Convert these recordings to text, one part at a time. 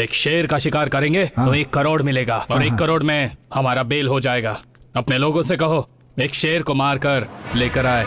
एक शेर का शिकार करेंगे तो 1 करोड़ मिलेगा और 1 करोड़ में हमारा बेल हो जाएगा। अपने लोगों से कहो एक शेर को मारकर लेकर आए।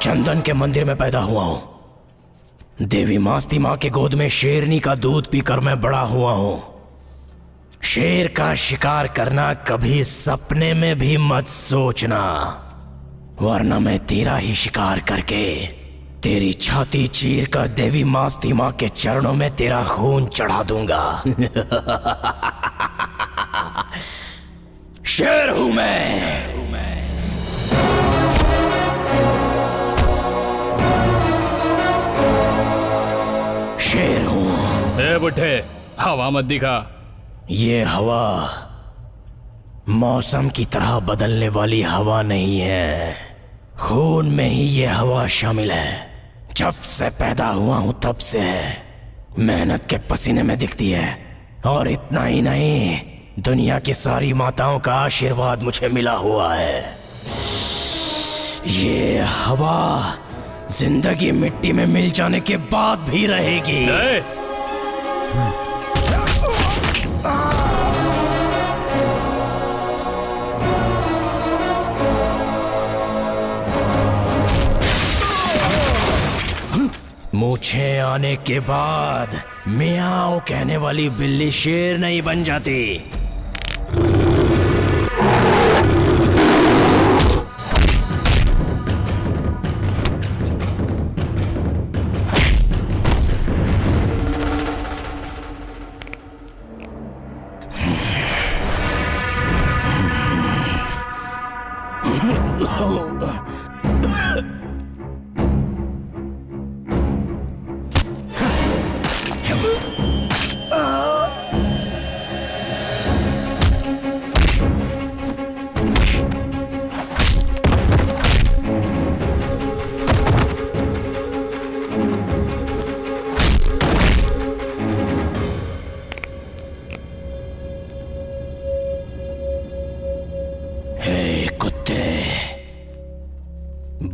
चंदन के मंदिर में पैदा हुआ हूं। देवी मास्ती मां के गोद में शेरनी का दूध पीकर मैं बड़ा हुआ हूं। शेर का शिकार करना कभी सपने में भी मत सोचना, वरना मैं तेरा ही शिकार करके तेरी छाती चीर कर देवी मास्ती मां के चरणों में तेरा खून चढ़ा दूंगा। शेर हूं मैं। शेर हूं। ए बुड्ढे, हवा मत दिखा। ये हवा मौसम की तरह बदलने वाली हवा नहीं है, खून में ही ये हवा शामिल है। जब से पैदा हुआ हूं तब से मेहनत के पसीने में दिखती है। और इतना ही नहीं, दुनिया की सारी माताओं का आशीर्वाद मुझे मिला हुआ है। ये हवा जिंदगी मिट्टी में मिल जाने के बाद भी रहेगी। मूछें आने के बाद मियाओ कहने वाली बिल्ली शेर नहीं बन जाती।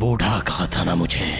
बूढ़ा कहा था ना मुझे।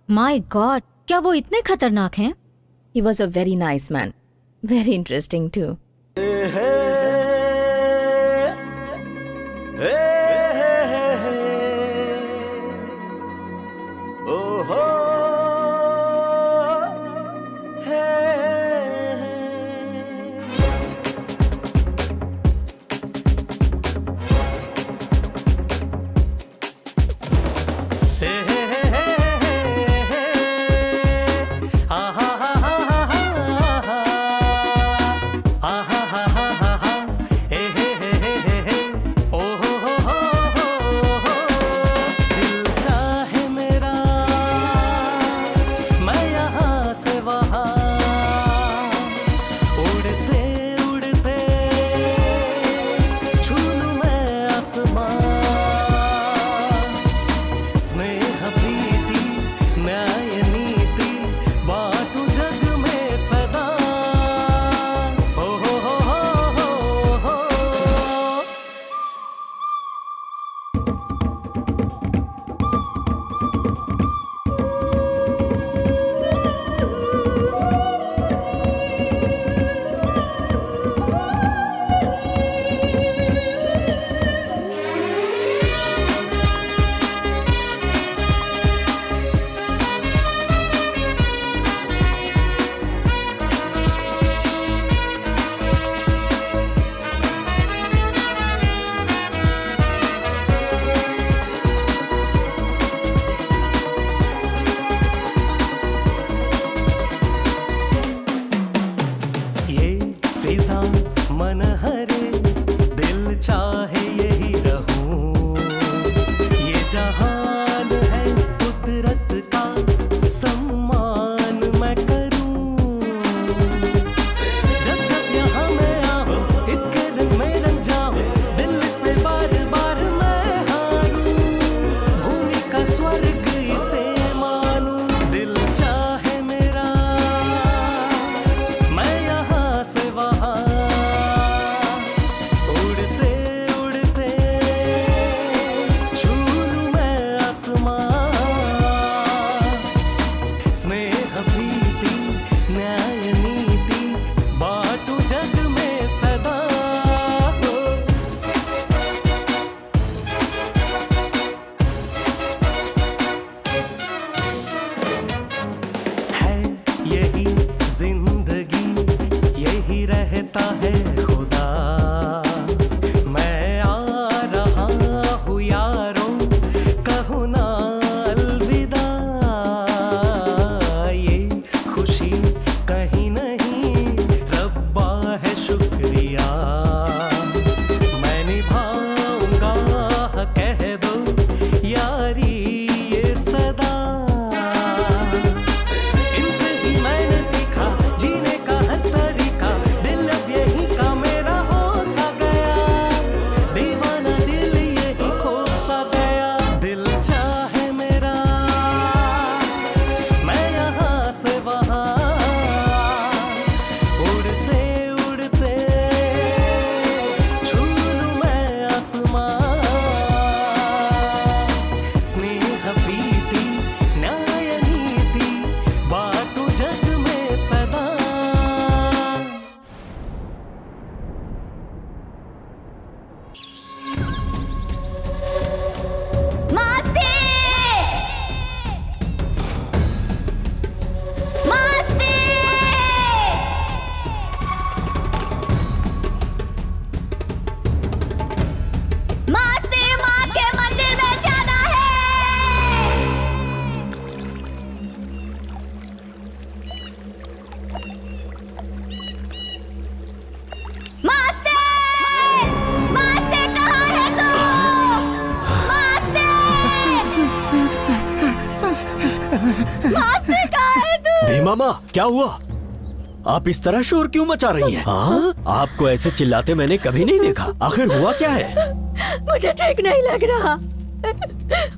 माय गॉड, क्या वो इतने खतरनाक हैं? He was a very nice man. Very interesting too. Bhima माँ, क्या हुआ? आप इस तरह शोर क्यों मचा रही हैं? हाँ, आपको ऐसे चिल्लाते मैंने कभी नहीं देखा। आखिर हुआ क्या है? मुझे ठीक नहीं लग रहा।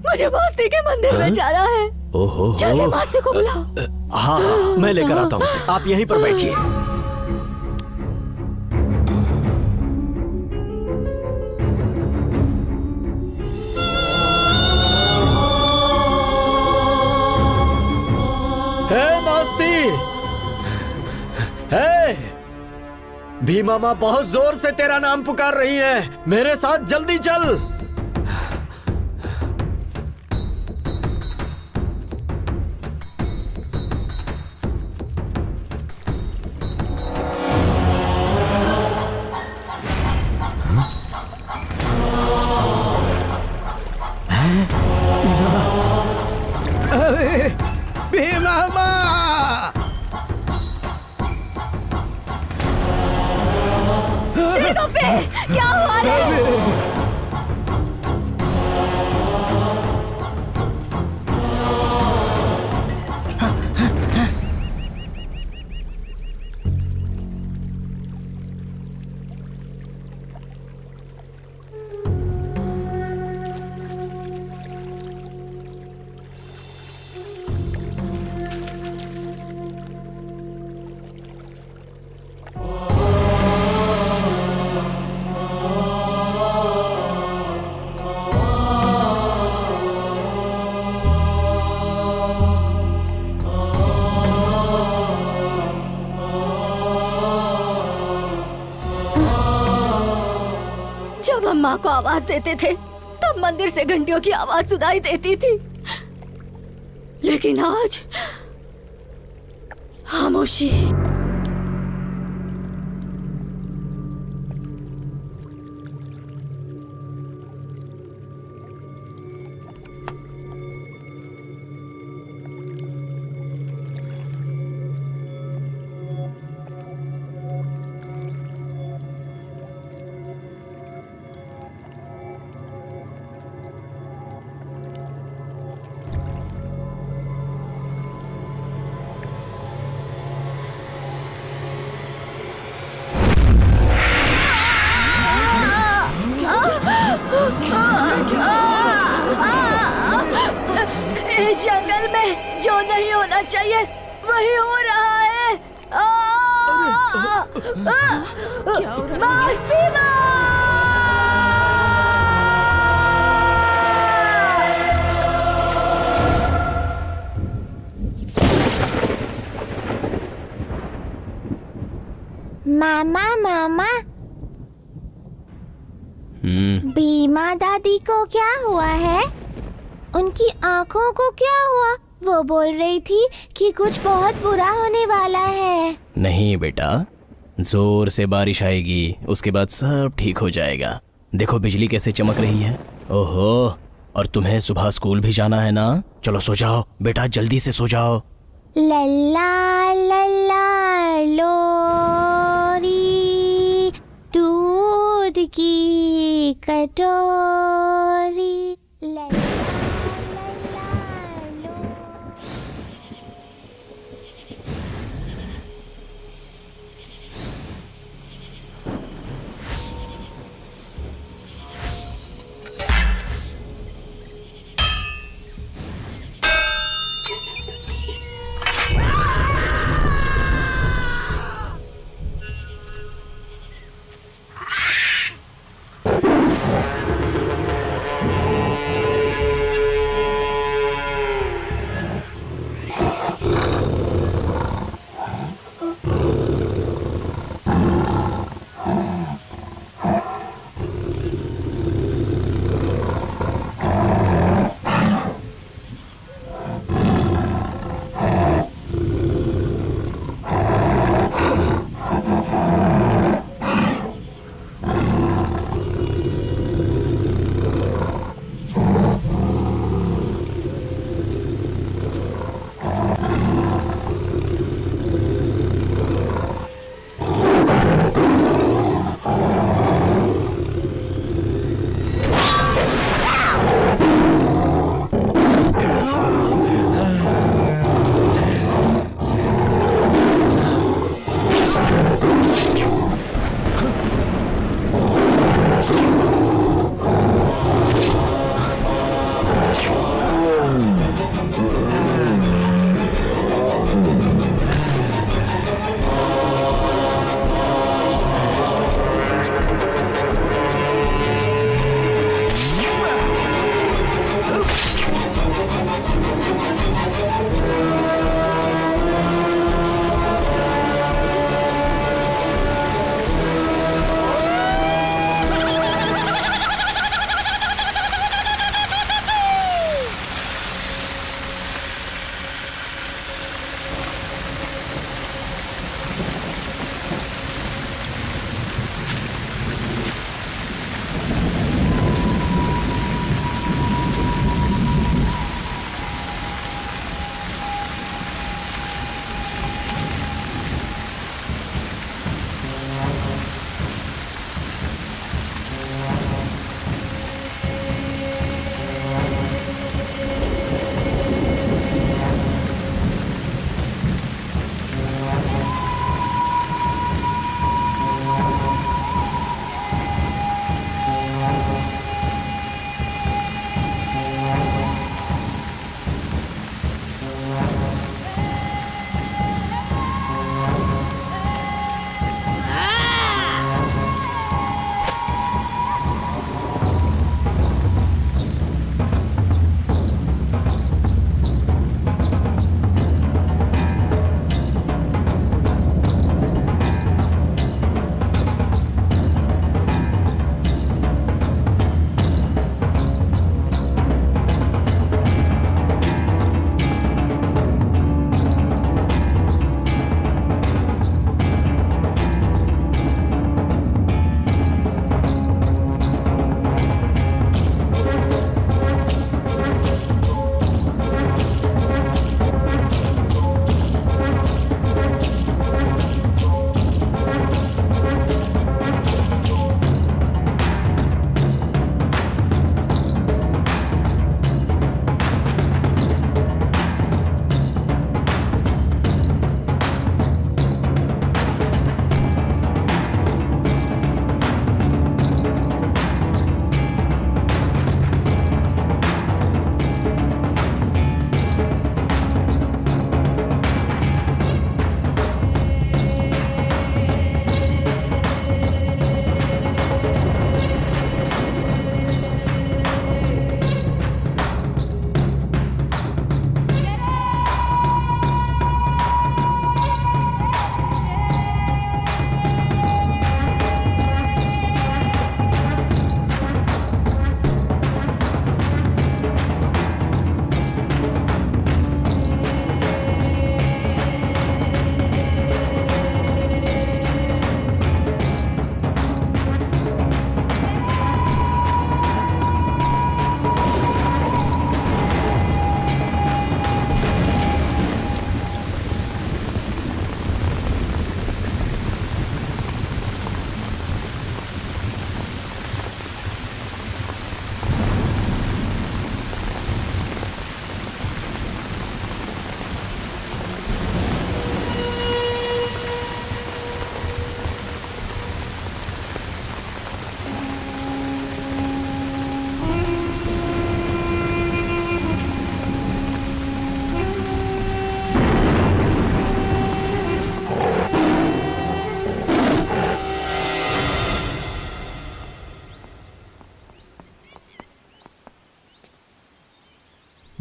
मुझे मास्ती के मंदिर में जाना है। ओहो, जल्दी मास्ती को बुलाओ। हाँ हाँ, मैं लेकर आता हूँ उसे। आप यहीं पर बैठिए। हे मास्ती, हे, भीमा माँ बहुत जोर से तेरा नाम पुकार रही है। मेरे साथ जल्दी चल। भीमा माँ! सिर पे क्या हुआ रे? जब हम माँ को आवाज देते थे तब मंदिर से घंटियों की आवाज सुनाई देती थी, लेकिन आज खामोशी। इस जंगल में जो नहीं होना चाहिए वही हो रहा है। क्या हो रहा है? मास्ती माँ! मामा मामा, भीमा दादी को क्या हुआ है? उनकी आंखों को क्या हुआ? वो बोल रही थी कि कुछ बहुत बुरा होने वाला है। नहीं बेटा, जोर से बारिश आएगी, उसके बाद सब ठीक हो जाएगा। देखो बिजली कैसे चमक रही है। ओहो, और तुम्हें सुबह स्कूल भी जाना है ना? चलो सो जाओ बेटा, जल्दी से सो जाओ। लल्ला लल्ला लोरी, दूध की कटोरी। लल्ला लल्ला लोरी।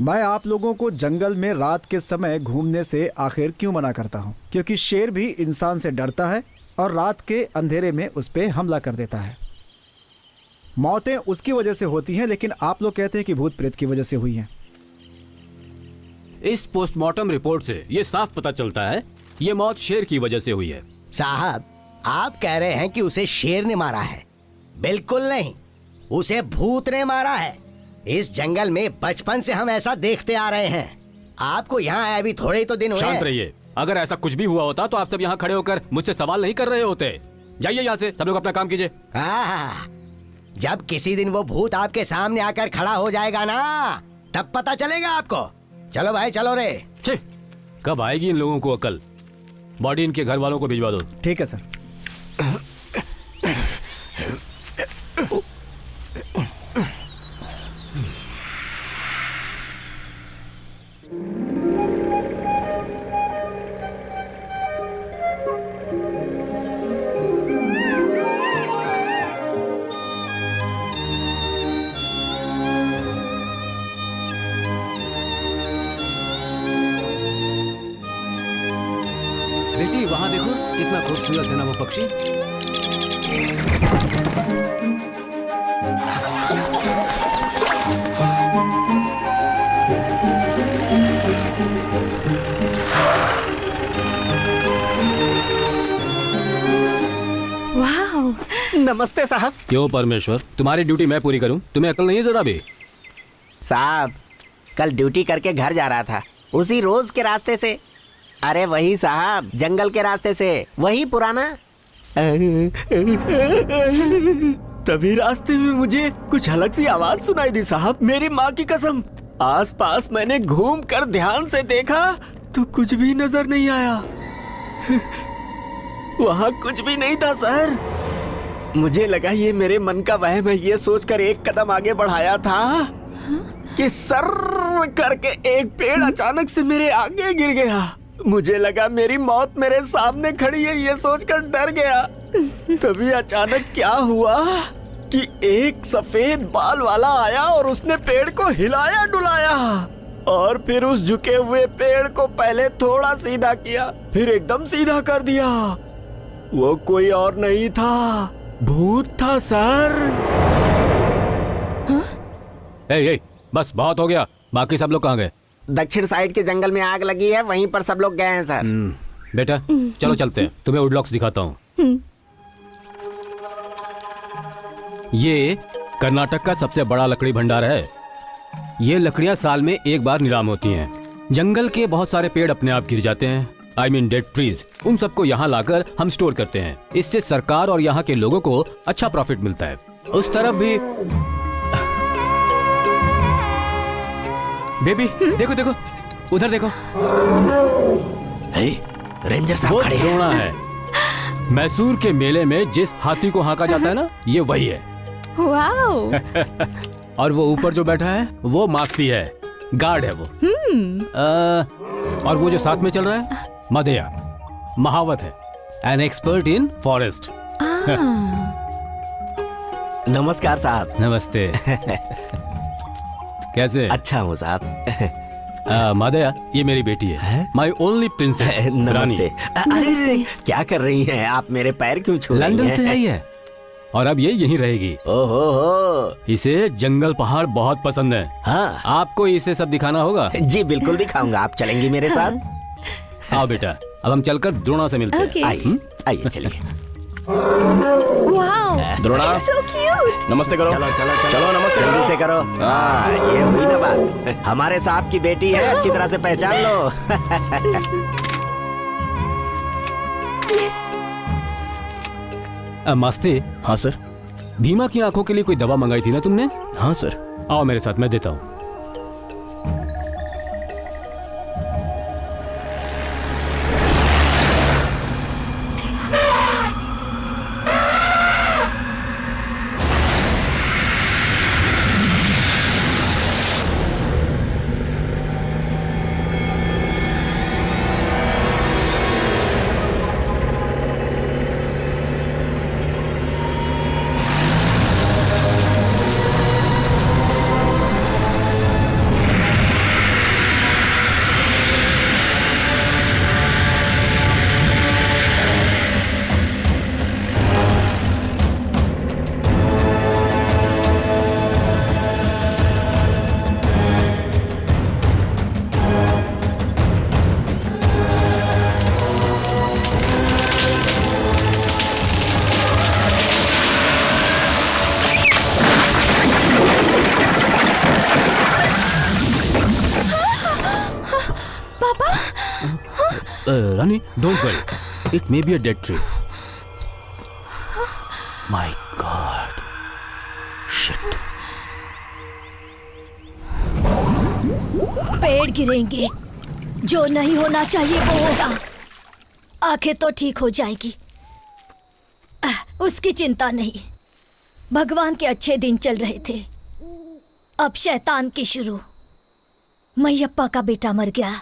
मैं आप लोगों को जंगल में रात के समय घूमने से आखिर क्यों मना करता हूँ? क्योंकि शेर भी इंसान से डरता है और रात के अंधेरे में उस पर हमला कर देता है। मौतें उसकी वजह से होती हैं, लेकिन आप लोग कहते हैं कि भूत प्रेत की वजह से हुई हैं। इस पोस्टमार्टम रिपोर्ट से ये साफ पता चलता है ये मौत शेर की वजह से हुई है। साहब, आप कह रहे हैं कि उसे शेर ने मारा है? बिल्कुल नहीं, उसे भूत ने मारा है। इस जंगल में बचपन से हम ऐसा देखते आ रहे हैं। आपको यहाँ आए अभी थोड़े ही तो दिन हुए शांत हैं। रहिए। अगर ऐसा कुछ भी हुआ होता तो आप सब यहाँ खड़े होकर मुझसे सवाल नहीं कर रहे होते। जाइए यहाँ से, सब लोग अपना काम कीजिए। हाँ, जब किसी दिन वो भूत आपके सामने आकर खड़ा हो जाएगा ना, तब पता चलेगा आपको। चलो भाई, चलो रे। छे, कब आएगी इन लोगों को अकल? बॉडी इनके घर वालों को भिजवा दो। ठीक है सर। बेटी वहां देखो, कितना खूबसूरत है ना वो पक्षी। वाओ, नमस्ते साहब। क्यों परमेश्वर, तुम्हारी ड्यूटी मैं पूरी करूं? तुम्हें अकल नहीं है जरा भी? साहब, कल ड्यूटी करके घर जा रहा था, उसी रोज के रास्ते से। अरे वही साहब, जंगल के रास्ते से, वही पुराना। तभी रास्ते में मुझे कुछ अलग सी आवाज सुनाई दी साहब, मेरी माँ की कसम। आसपास मैंने घूम कर ध्यान से देखा तो कुछ भी नजर नहीं आया। वहाँ कुछ भी नहीं था सर। मुझे लगा ये मेरे मन का वहम है, ये सोचकर एक कदम आगे बढ़ाया था कि सर करके एक पेड़ अचानक से मेरे आगे गिर गया। मुझे लगा मेरी मौत मेरे सामने खड़ी है, ये सोचकर डर गया। तभी अचानक क्या हुआ कि एक सफेद बाल वाला आया और उसने पेड़ को हिलाया डुलाया और फिर उस झुके हुए पेड़ को पहले थोड़ा सीधा किया, फिर एकदम सीधा कर दिया। वो कोई और नहीं था, भूत था सर। ए, बस बहुत हो गया। बाकी सब लोग कहाँ गए? दक्षिण साइड के जंगल में आग लगी है, वहीं पर सब लोग गए हैं सर। बेटा चलो चलते हैं, तुम्हें वुडलॉक्स दिखाता हूँ। ये कर्नाटक का सबसे बड़ा लकड़ी भंडार है। ये लकड़ियां साल में एक बार नीलाम होती हैं। जंगल के बहुत सारे पेड़ अपने आप गिर जाते हैं, I mean डेड ट्रीज। उन सबको यहाँ लाकर हम स्टोर करते हैं। इससे सरकार और यहाँ के लोगों को अच्छा प्रॉफिट मिलता है। उस तरफ भी बेबी देखो देखो, उधर देखो, रेंजर साहब वो खड़े हैं। द्रोणा है। मैसूर के मेले में जिस हाथी को हाँका जाता है ना, ये वही है। वाओ। और वो ऊपर जो बैठा है वो मास्ती है, गार्ड है वो। और वो जो साथ में चल रहा है मधेया, महावत है, एन एक्सपर्ट इन फॉरेस्ट। नमस्कार साहब। नमस्ते। कैसे? अच्छा हूँ साहब। मधेया, ये मेरी बेटी है, माई ओनली प्रिंसेस। नमस्ते। अरे क्या कर रही हैं आप? मेरे पैर क्यों छू रही हैं? लंदन से आई है और अब ये यहीं रहेगी। ओहो हो। इसे जंगल पहाड़ बहुत पसंद है। हाँ आपको इसे सब दिखाना होगा। जी बिल्कुल दिखाऊंगा। आप चलेंगी मेरे साथ? आओ बेटा, अब हम चलकर द्रोणा से मिलते Okay. हैं। आइए आइए चलिए। Wow, Drona so cute. नमस्ते करो। चलो चलो चलो, चलो नमस्ते जल्दी से करो। हाँ ये हुई ना बात। हमारे साहब की बेटी है, अच्छी तरह से पहचान लो। मस्ती। हाँ सर। भीमा की आंखों के लिए कोई दवा मंगाई थी ना तुमने? हाँ सर। आओ मेरे साथ, मैं देता हूँ। Rani, don't worry, it may be a dead tree. My god, shit. पेड़ गिरेंगे, जो नहीं होना चाहिए वो होगा। आंखें तो ठीक हो जाएगी, उसकी चिंता नहीं। भगवान के अच्छे दिन चल रहे थे, अब शैतान की शुरू। मैयप्पा का बेटा मर गया,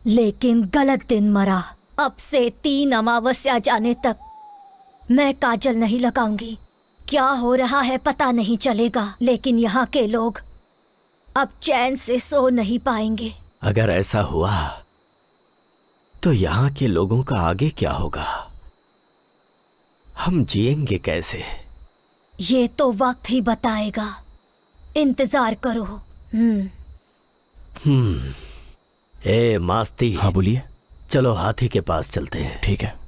लेकिन गलत दिन मरा। अब से 3 अमावस्या जाने तक मैं काजल नहीं लगाऊंगी। क्या हो रहा है पता नहीं चलेगा, लेकिन यहाँ के लोग अब चैन से सो नहीं पाएंगे। अगर ऐसा हुआ तो यहाँ के लोगों का आगे क्या होगा? हम जिएंगे कैसे? ये तो वक्त ही बताएगा, इंतजार करो। ए मास्ती। हाँ बोलिए। चलो हाथी के पास चलते हैं। ठीक है।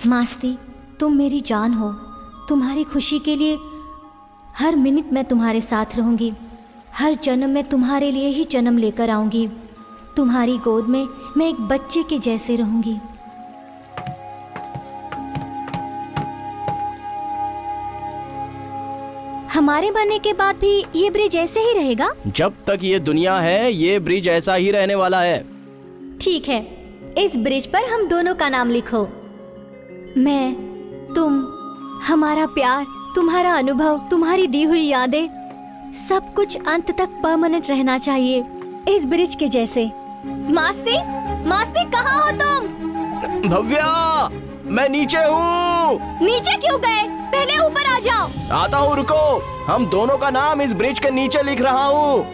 मास्ती, तुम मेरी जान हो। तुम्हारी खुशी के लिए हर मिनट मैं तुम्हारे साथ रहूंगी। हर जन्म में तुम्हारे लिए ही जन्म लेकर आऊंगी। तुम्हारी गोद में मैं एक बच्चे के जैसे रहूंगी। हमारे बनने के बाद भी ये ब्रिज ऐसे ही रहेगा? जब तक ये दुनिया है ये ब्रिज ऐसा ही रहने वाला है। ठीक है, इस ब्रिज पर हम दोनों का नाम लिखो। मैं, तुम, हमारा प्यार, तुम्हारा अनुभव, तुम्हारी दी हुई यादें, सब कुछ अंत तक परमानेंट रहना चाहिए, इस ब्रिज के जैसे। मास्ती, मास्ती कहाँ हो तुम? भव्या, मैं नीचे हूँ। नीचे क्यों गए? पहले ऊपर आ जाओ। आता हूँ, रुको। हम दोनों का नाम इस ब्रिज के नीचे लिख रहा हूँ।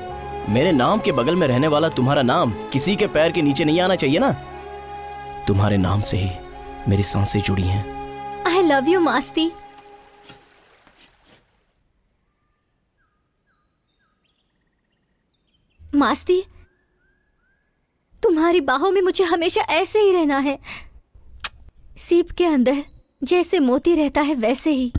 मेरे नाम के बगल में रहने वाला तुम्हारा नाम किसी के पैर के नीचे नहीं आना चाहिए ना। तुम्हारे नाम से ही मेरी सांसें जुड़ी हैं। I love you Masti. Masti, तुम्हारी बाहों में मुझे हमेशा ऐसे ही रहना है, सीप के अंदर जैसे मोती रहता है वैसे ही।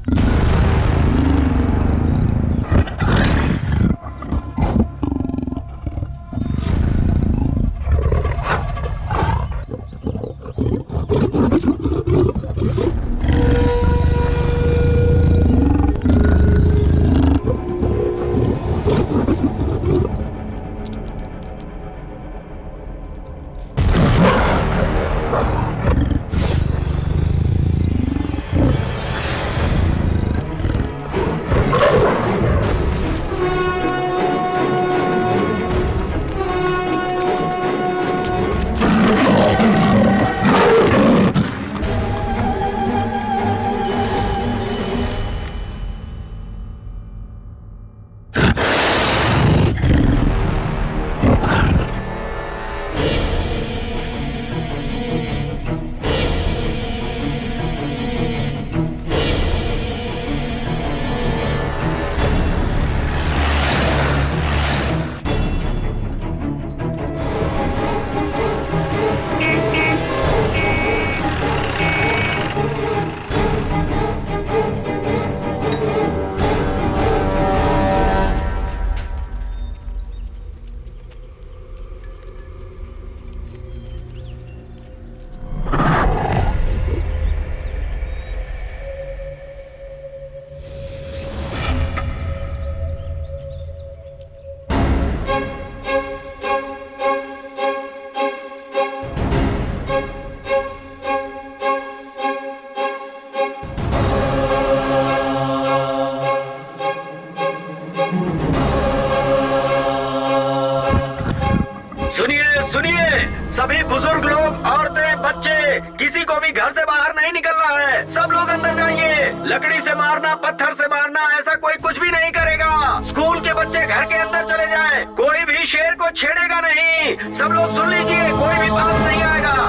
सभी बुजुर्ग लोग, औरतें, बच्चे, किसी को भी घर से बाहर नहीं निकलना है। सब लोग अंदर जाइए। लकड़ी से मारना, पत्थर से मारना, ऐसा कोई कुछ भी नहीं करेगा। स्कूल के बच्चे घर के अंदर चले जाएं। कोई भी शेर को छेड़ेगा नहीं। सब लोग सुन लीजिए, कोई भी पास नहीं आएगा।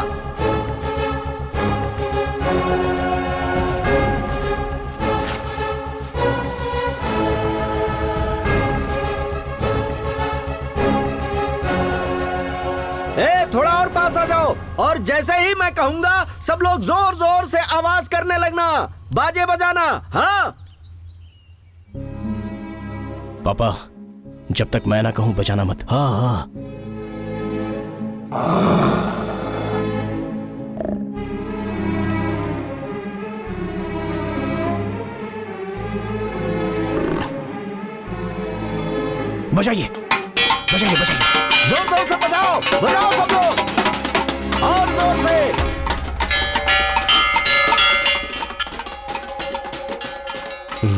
थोड़ा और पास आ जाओ, और जैसे ही मैं कहूंगा सब लोग जोर जोर से आवाज करने लगना, बाजे बजाना। हाँ पापा, जब तक मैं ना कहूं बजाना मत। हाँ हाँ। बजाइए बजाइए बजाइए, जोर जोर से बजाओ, बजाओ सब लोग, और जोर से।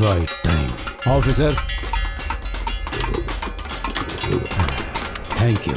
Right time officer, thank you.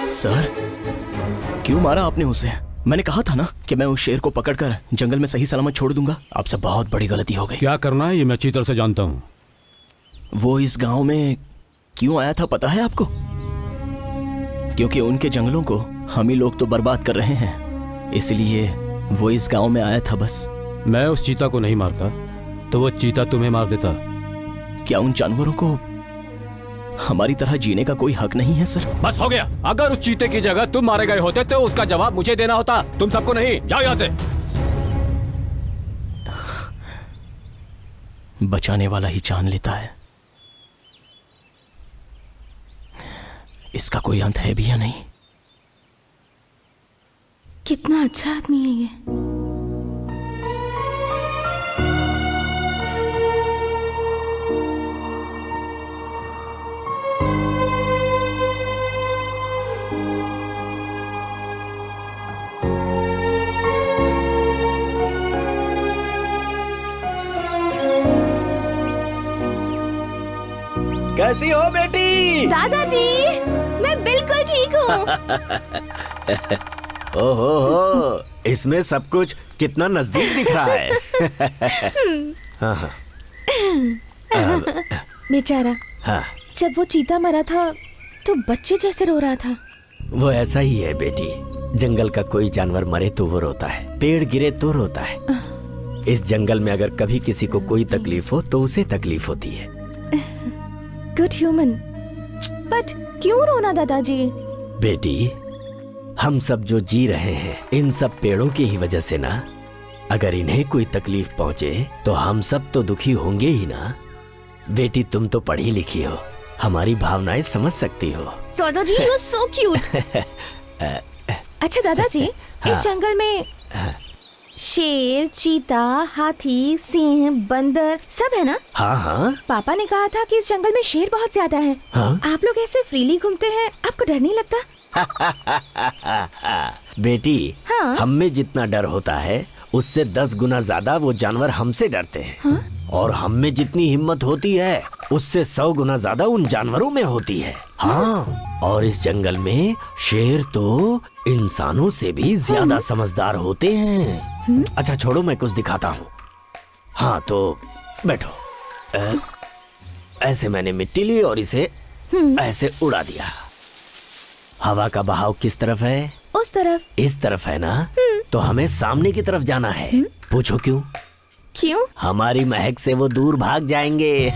Sir, क्यों मारा आपने उसे? मैंने कहा था ना कि मैं उस शेर को पकड़कर जंगल में सही सलामत छोड़ दूंगा। आपसे बहुत बड़ी गलती हो गई। क्या करना है ये मैं अच्छी तरह से जानता हूँ। वो इस गांव में क्यों आया था पता है आपको? क्योंकि उनके जंगलों को हम ही लोग तो बर्बाद कर रहे हैं, इसलिए वो इस गांव में आया था बस। मैं उस चीता को नहीं मारता तो वो चीता तुम्हें मार देता। क्या उन जानवरों को हमारी तरह जीने का कोई हक नहीं है सर? बस हो गया। अगर उस चीते की जगह तुम मारे गए होते तो उसका जवाब मुझे देना होता, तुम सबको नहीं। जाओ यहाँ से। बचाने वाला ही जान लेता है। इसका कोई अंत है भी या नहीं? कितना अच्छा आदमी है ये। कैसी हो बेटी? दादाजी, मैं बिल्कुल ठीक हूँ। ओहो हो, इसमें सब कुछ कितना नजदीक दिख रहा है। हाँ हाँ। बेचारा, हाँ, जब वो चीता मरा था तो बच्चे जैसे रो रहा था। वो ऐसा ही है बेटी। जंगल का कोई जानवर मरे तो वो रोता है, पेड़ गिरे तो रोता है। इस जंगल में अगर कभी किसी को कोई तकलीफ हो तो उसे तकलीफ होती है। गुड ह्यूमन, बट क्यों रोना दादाजी? बेटी, हम सब जो जी रहे हैं इन सब पेड़ों की ही वजह से ना। अगर इन्हें कोई तकलीफ पहुंचे तो हम सब तो दुखी होंगे ही ना। बेटी, तुम तो पढ़ी लिखी हो, हमारी भावनाएं समझ सकती हो। दादाजी, यू आर सो क्यूट। अच्छा दादाजी, इस जंगल में शेर, चीता, हाथी, सिंह, बंदर सब है ना? हाँ हाँ। पापा ने कहा था कि इस जंगल में शेर बहुत ज्यादा हैं। हाँ? आप लोग ऐसे फ्रीली घूमते हैं, आपको डर नहीं लगता? बेटी, हाँ? हम में जितना डर होता है उससे 10 गुना ज्यादा वो जानवर हमसे डरते हैं। हाँ? और हम में जितनी हिम्मत होती है उससे 100 गुना ज्यादा उन जानवरों में होती है। हाँ। और इस जंगल में शेर तो इंसानों से भी ज्यादा समझदार होते हैं। अच्छा छोड़ो, मैं कुछ दिखाता हूँ। हाँ तो बैठो। ऐसे मैंने मिट्टी ली और इसे ऐसे उड़ा दिया। हवा का बहाव किस तरफ है? उस तरफ। इस तरफ है ना? तो हमें सामने की तरफ जाना है। पूछो क्यों? क्यों? हमारी महक से वो दूर भाग जाएंगे।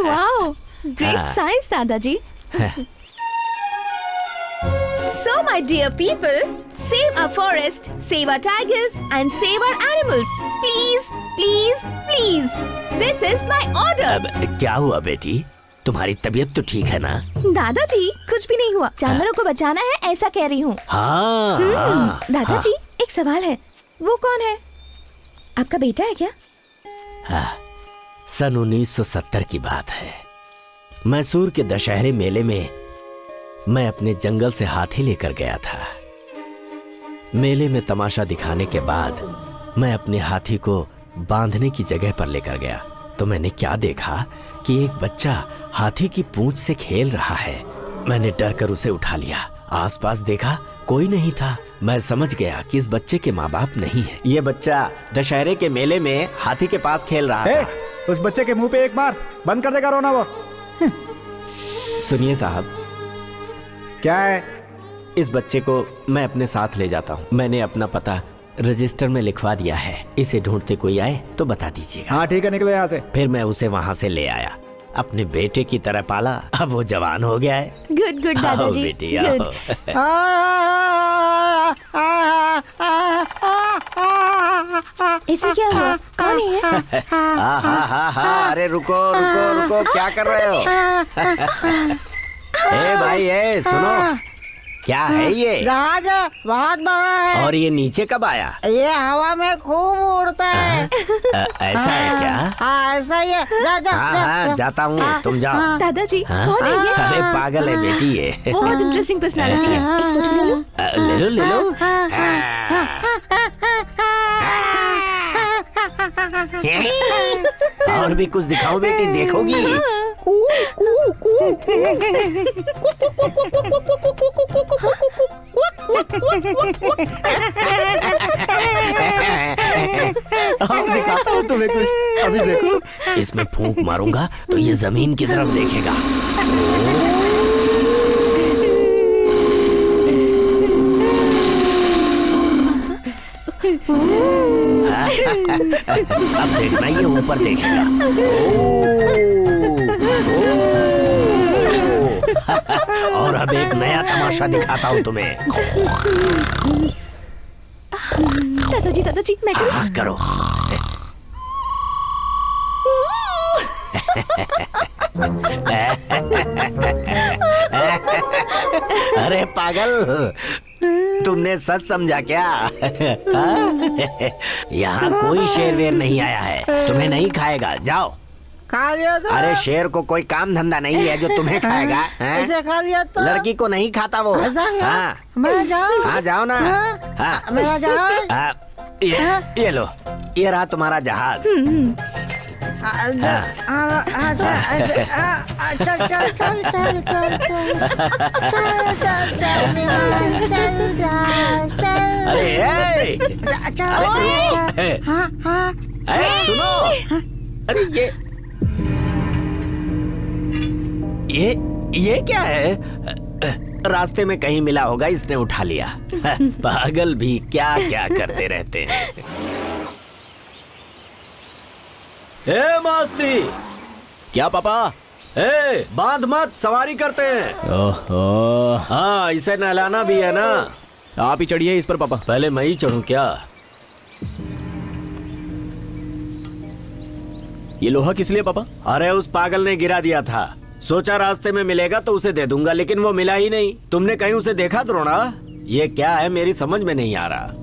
वाओ, ग्रेट साइंस दादाजी। So my dear people, save our forest, save our tigers and save our animals. Please, please, please. This is my order. अब क्या हुआ बेटी? तुम्हारी तबीयत तो ठीक है ना? दादाजी कुछ भी नहीं हुआ, जानवरों को बचाना है ऐसा कह रही हूँ। हाँ, दादाजी एक सवाल है, वो कौन है? आपका बेटा है क्या? हाँ, सन 1970 की बात है। मैसूर के दशहरे मेले में मैं अपने जंगल से हाथी लेकर गया था। मेले में तमाशा दिखाने के बाद मैं अपने हाथी को बांधने की जगह पर लेकर गया तो मैंने क्या देखा कि एक बच्चा हाथी की पूंछ से खेल रहा है। मैंने डर कर उसे उठा लिया। आसपास देखा, कोई नहीं था। मैं समझ गया कि इस बच्चे के माँ बाप नहीं है। ये बच्चा दशहरे के मेले में हाथी के पास खेल रहा था। उस बच्चे के मुंह पे एक मार, बंद कर देगा रोना वो। सुनिए साहब। क्या है? इस बच्चे को मैं अपने साथ ले जाता हूँ। मैंने अपना पता रजिस्टर में लिखवा दिया है। इसे ढूंढते कोई आए तो बता दीजिएगा। हाँ ठीक है, निकलो यहाँ से। फिर मैं उसे वहाँ से ले आया, अपने बेटे की तरह पाला। अब वो जवान हो गया है। गुड गुड दादाजी, बेटी गुड। इसे क्या हुआ? कौन है ये? अरे रुको रुको रुको, क्या कर रहे हो? ए भाई, ए सुनो, क्या है ये? जहाज बहुत बड़ा है। और ये नीचे कब आया? ये हवा में खूब उड़ता है। ऐसा है क्या? हाँ ऐसा ही है। हाँ, जाता हूँ, तुम जाओ। दादाजी कौन है ये? अरे पागल है बेटी ये। बहुत इंटरेस्टिंग पर्सनालिटी है। एक फोटो ले लो। ले लो ले लो। और भी कुछ दिखाओ बेटी, देखोगी? और दिखाता हूँ तुम्हें कुछ। अभी देखो, इसमें फूंक मारूंगा तो ये जमीन की तरफ देखेगा। अब देखना, ये ऊपर देखेगा। और अब एक नया तमाशा दिखाता हूँ तुम्हें। दादाजी दादाजी मैं करूँ? हाँ करो। अरे पागल, तुमने सच समझा क्या? यहाँ कोई शेर वेर नहीं आया है, तुम्हें नहीं खाएगा। जाओ। खा लिया तो? अरे शेर को कोई काम धंधा नहीं है जो तुम्हें खाएगा। इसे खा लिया तो? लड़की को नहीं खाता वो। ऐसा क्या? हाँ, मैं जाऊँ? हाँ जाओ ना। हाँ, मैं जाऊँ? ये लो, ये रहा तुम्हारा जहाज। अरे सुनो, अरे ये क्या है? रास्ते में कहीं मिला होगा, इसने उठा लिया। पागल भी क्या क्या करते रहते हैं। ए मस्ती! क्या पापा? ए बांध मत, सवारी करते हैं। ओहो, हाँ, इसे नहलाना भी है ना। आप ही चढ़िए इस पर पापा। पहले मैं ही चढ़ूं क्या? ये लोहा किस लिए पापा? अरे उस पागल ने गिरा दिया था, सोचा रास्ते में मिलेगा तो उसे दे दूंगा, लेकिन वो मिला ही नहीं। तुमने कहीं उसे देखा द्रोणा? ये क्या है, मेरी समझ में नहीं आ रहा।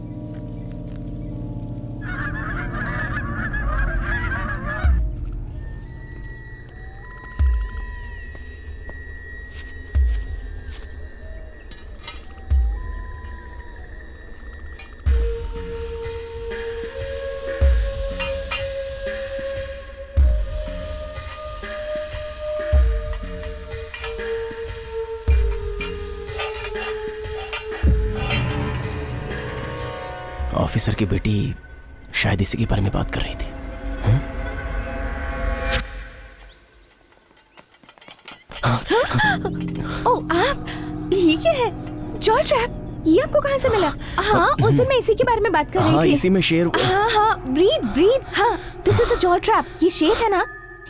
ऑफिसर की बेटी शायद इसी के बारे में बात कर रही थी। ओ आप, ये क्या है? जॉ ट्रैप, ये आपको कहाँ से मिला? हाँ, उस दिन मैं इसी के बारे में बात कर रही हाँ, थी। इसी में शेर। हाँ, ब्रीद। हाँ, this is a jaw trap. ये शेर है ना,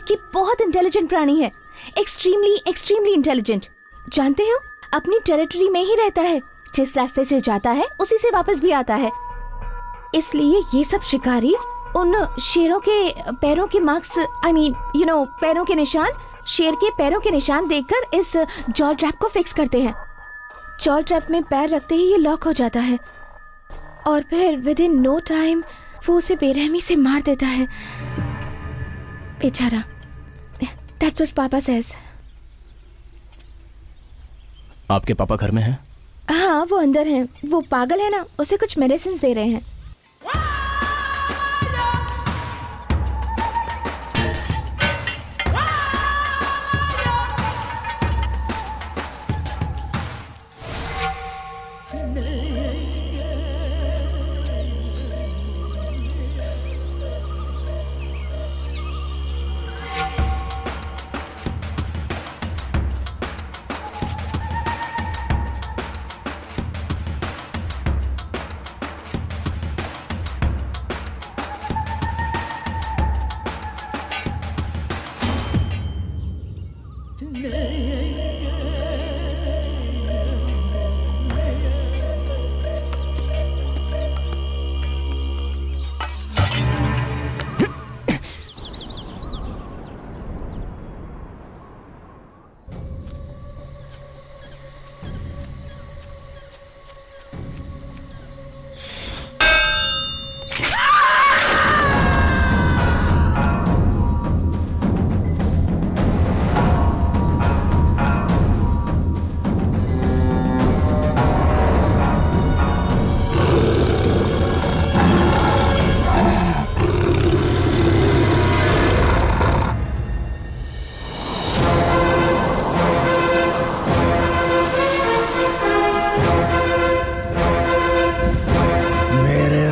कि बहुत इंटेलिजेंट प्राणी है, एक्सट्रीमली इंटेलिजेंट। जानते हो, अपनी टेरिटरी में ही रहता है, जिस रास्ते से जाता है उसी से वापस भी आता है। इसलिए ये सब शिकारी उन शेरों के पैरों के मार्क्स, पैरों के निशान, शेर के पैरों के निशान देखकर इस जॉ ट्रैप को फिक्स करते हैं। जॉ ट्रैप में पैर रखते ही ये लॉक हो जाता है और फिर विद इन नो टाइम वो उसे बेरहमी से मार देता है। बेचारा। That's what पापा says। आपके पापा घर में हैं? हाँ, वो अंदर हैं। वो पागल है ना, उसे कुछ मेडिसिन दे रहे हैं।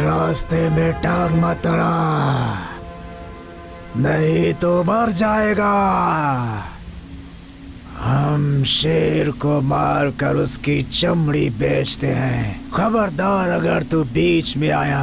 रास्ते में टांग मत अड़ा, नहीं तो मर जाएगा। हम शेर को मार कर उसकी चमड़ी बेचते हैं। खबरदार अगर तू बीच में आया।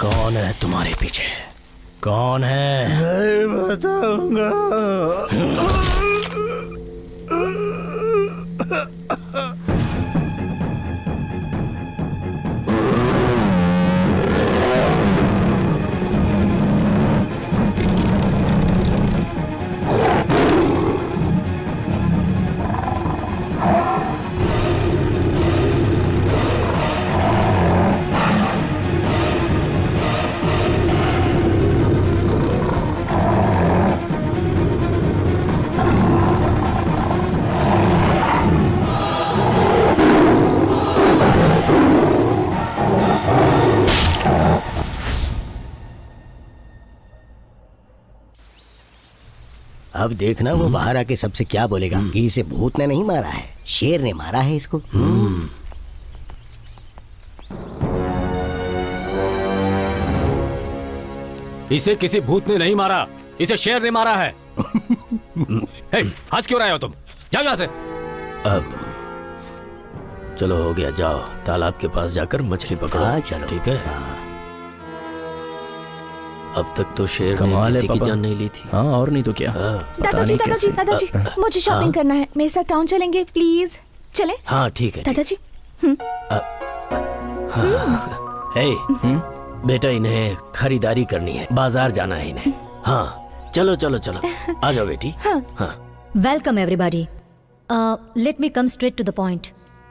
कौन है तुम्हारे पीछे? कौन है? नहीं बताऊंगा। अब देखना वो बाहर आके सबसे क्या बोलेगा कि इसे भूत ने नहीं मारा है, शेर ने मारा है इसको। इसे किसी भूत ने नहीं मारा, इसे शेर ने मारा है। हे, हंस क्यों रहे हो तुम? जाओ यहाँ से। अब चलो हो गया, जाओ तालाब के पास जाकर मछली पकड़ो। हाँ, चलो। ठीक है। अब तक तो शेर ने कमाल है किसी की पापा। जान नहीं ली थी। हाँ, और नहीं तो क्या। पता दादाजी नहीं दादाजी कैसे। दादाजी मुझे शॉपिंग करना है, मेरे साथ टाउन चलेंगे प्लीज? चले हाँ ठीक है। दादाजी। हे, बेटा इन्हें खरीदारी करनी है, बाजार जाना है इन्हें। हाँ चलो चलो चलो, आ जाओ बेटी। हाँ welcome everybody. Let me come straight to the point.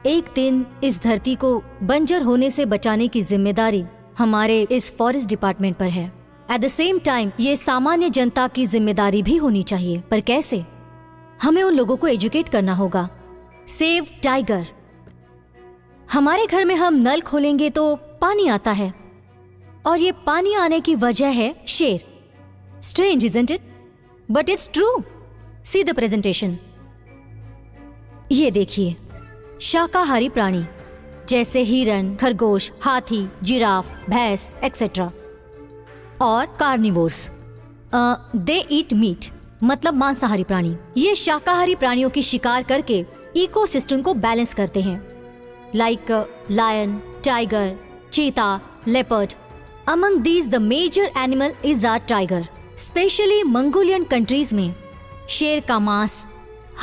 एक दिन इस धरती को बंजर होने से बचाने की जिम्मेदारी हमारे इस फॉरेस्ट डिपार्टमेंट पर है। एट द सेम टाइम ये सामान्य जनता की जिम्मेदारी भी होनी चाहिए। पर कैसे? हमें उन लोगों को एजुकेट करना होगा। Save tiger. हमारे घर में हम नल खोलेंगे तो पानी आता है, और ये पानी आने की वजह है शेर। Strange isn't it? But it's true. See the presentation. ये देखिए, शाकाहारी प्राणी जैसे हिरन, खरगोश, हाथी, जिराफ, भैंस एक्सेट्रा, और कार्निवोर्स दे ईट मीट, मतलब मांसाहारी प्राणी। ये शाकाहारी प्राणियों की शिकार करके इकोसिस्टम को बैलेंस करते हैं, like lion, tiger, cheetah, leopard. Among these the major animal is are tiger. Especially Mongolian countries में शेर का मांस,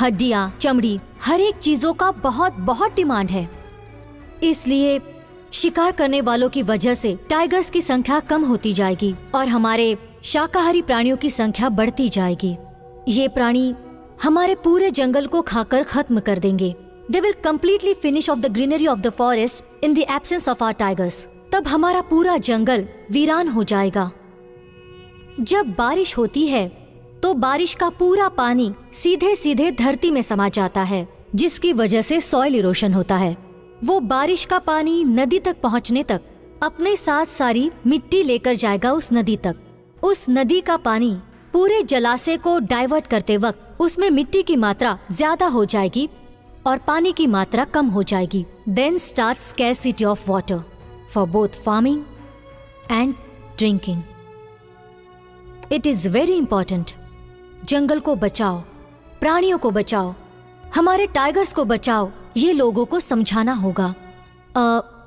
हड्डियां, चमड़ी, हर एक चीजों का बहुत बहुत डिमांड है। इसलिए शिकार करने वालों की वजह से टाइगर्स की संख्या कम होती जाएगी और हमारे शाकाहारी प्राणियों की संख्या बढ़ती जाएगी। ये प्राणी हमारे पूरे जंगल को खाकर खत्म कर देंगे। They will completely finish off the greenery of the forest in the absence of our tigers. तब हमारा पूरा जंगल वीरान हो जाएगा। जब बारिश होती है तो बारिश का पूरा पानी सीधे सीधे धरती में समा जाता है, जिसकी वजह से सॉइल इरोशन होता है। वो बारिश का पानी नदी तक पहुंचने तक अपने साथ सारी मिट्टी लेकर जाएगा उस नदी तक। उस नदी का पानी पूरे जलाशय को डाइवर्ट करते वक्त उसमें मिट्टी की मात्रा ज्यादा हो जाएगी और पानी की मात्रा कम हो जाएगी। Then start scarcity of water for both farming and drinking. It is very important. जंगल को बचाओ, प्राणियों को बचाओ, हमारे टाइगर्स को बचाओ, ये लोगों को समझाना होगा।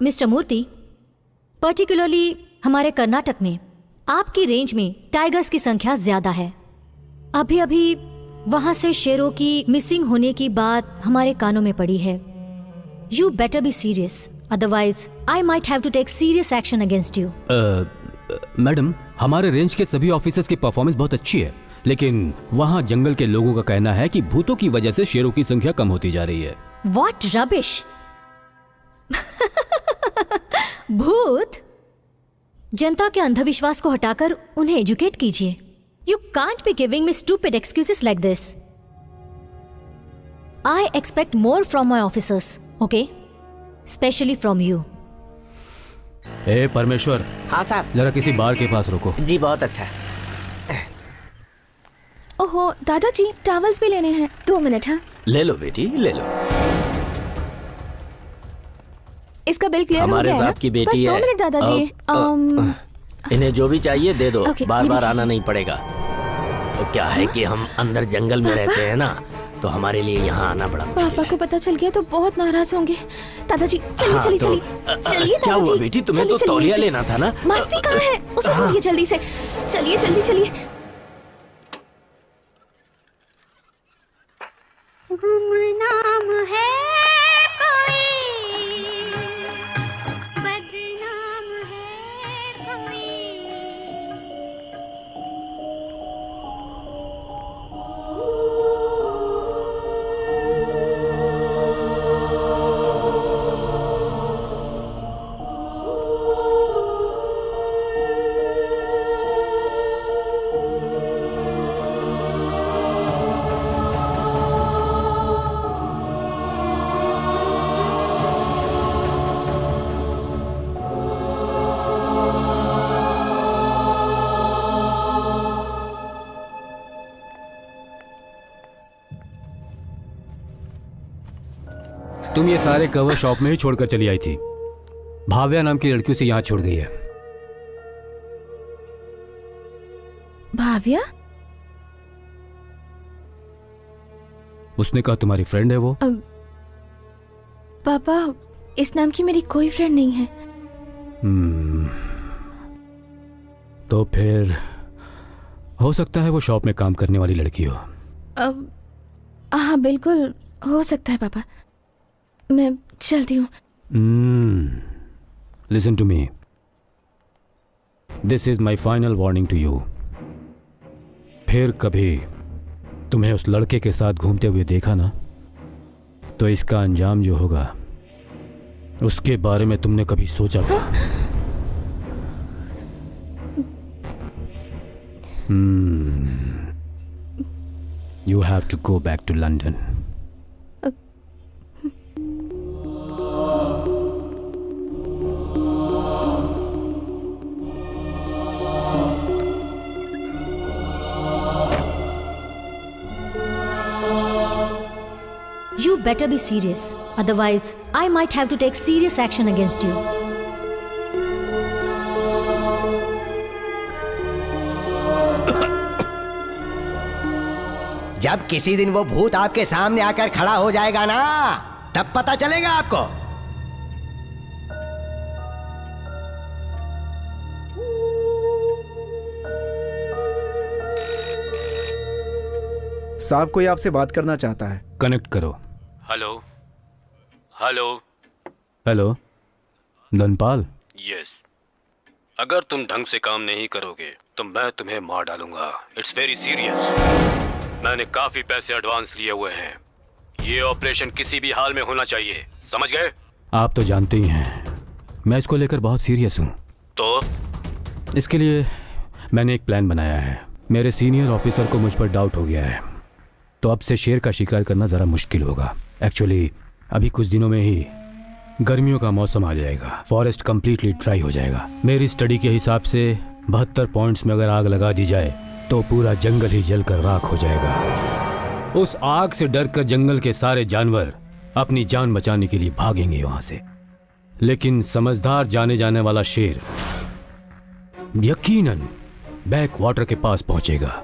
मिस्टर मूर्ति, पर्टिकुलरली हमारे कर्नाटक में आपकी रेंज में टाइगर्स की संख्या ज्यादा है। अभी अभी वहां से शेरों की मिसिंग होने की बात हमारे कानों में पड़ी है। You better be serious, otherwise I might have to take serious action against you. Madam, हमारे रेंज के सभी ऑफिसर्स की परफॉर्मेंस बहुत अच्छी है, लेकिन वहाँ जंगल के लोगों का कहना है कि भूतों की वजह से शेरों की संख्या कम होती जा रही है। What rubbish! भूत? जनता के अंधविश्वास को हटाकर उन्हें एजुकेट कीजिए। You can't be giving me stupid excuses like this. I expect more from my officers, okay? Especially from you. ए परमेश्वर, हाँ साहब। जरा किसी बार के पास रुको। जी बहुत अच्छा। ओहो दादाजी, टॉवल्स भी लेने हैं। 2 मिनट। हाँ, ले लो बेटी ले लो। इसका बिल क्लियर हो हमारे गया है ना? साहब की बेटी बस 2 है। मिनट दादाजी। इन्हें जो भी चाहिए दे दो, Okay, बार ये बार भी आना नहीं पड़ेगा। तो क्या है कि हम अंदर जंगल में रहते हैं ना, तो हमारे लिए यहाँ आना बड़ा मुश्किल पापा है। को पता चल गया तो बहुत नाराज होंगे। दादाजी चलिए हाँ, चलिए तो, चलिए चलिए क्या हुआ दादाजी, बेटी, तुम्हें चलिए, तो चलिए, तौलिया इसे- लेना था ना। मस्ती कहाँ है? उसे ढूंढिए जल्दी से। चलिए जल्दी चलिए। गुमनाम है कोई, बदनाम है कोई। तुम ये सारे कवर शॉप में ही छोड़कर चली आई थी। भाव्या नाम की लड़कियों से यहाँ छोड़ गई है। भाव्या? उसने कहा तुम्हारी फ्रेंड है वो। पापा, इस नाम की मेरी कोई फ्रेंड नहीं है। तो फिर हो सकता है वो शॉप में काम करने वाली लड़की हो। हाँ बिल्कुल हो सकता है पापा। मैं चलती हूँ। Listen to me, this is my final warning to you. फिर कभी तुम्हें उस लड़के के साथ घूमते हुए देखा ना, तो इसका अंजाम जो होगा उसके बारे में तुमने कभी सोचा भी? You have to go back to London. You better be serious. Otherwise, I might have to take serious action against you. जब किसी दिन वो भूत आपके सामने आकर खड़ा हो जाएगा ना, तब पता चलेगा आपको। साहब कोई आपसे बात करना चाहता है। कनेक्ट करो। Hello hello hello, Dhanpal. Yes, अगर तुम ढंग से काम नहीं करोगे तो मैं तुम्हें मार डालूंगा। It's very serious. मैंने काफी पैसे एडवांस लिए हुए हैं। ये ऑपरेशन किसी भी हाल में होना चाहिए, समझ गए? आप तो जानते ही हैं मैं इसको लेकर बहुत सीरियस हूँ। तो इसके लिए मैंने एक प्लान बनाया है। मेरे सीनियर ऑफिसर को मुझ पर डाउट हो गया है, तो अब से शेर का शिकार करना ज़रा मुश्किल होगा। एक्चुअली अभी कुछ दिनों में ही गर्मियों का मौसम आ जाएगा, फॉरेस्ट कंप्लीटली ड्राई हो जाएगा। मेरी स्टडी के हिसाब से 72 पॉइंट्स में अगर आग लगा दी जाए तो पूरा जंगल ही जलकर राख हो जाएगा। उस आग से डरकर जंगल के सारे जानवर अपनी जान बचाने के लिए भागेंगे वहां से, लेकिन समझदार जाने जाने वाला शेर यकीनन बैक वाटर के पास पहुंचेगा।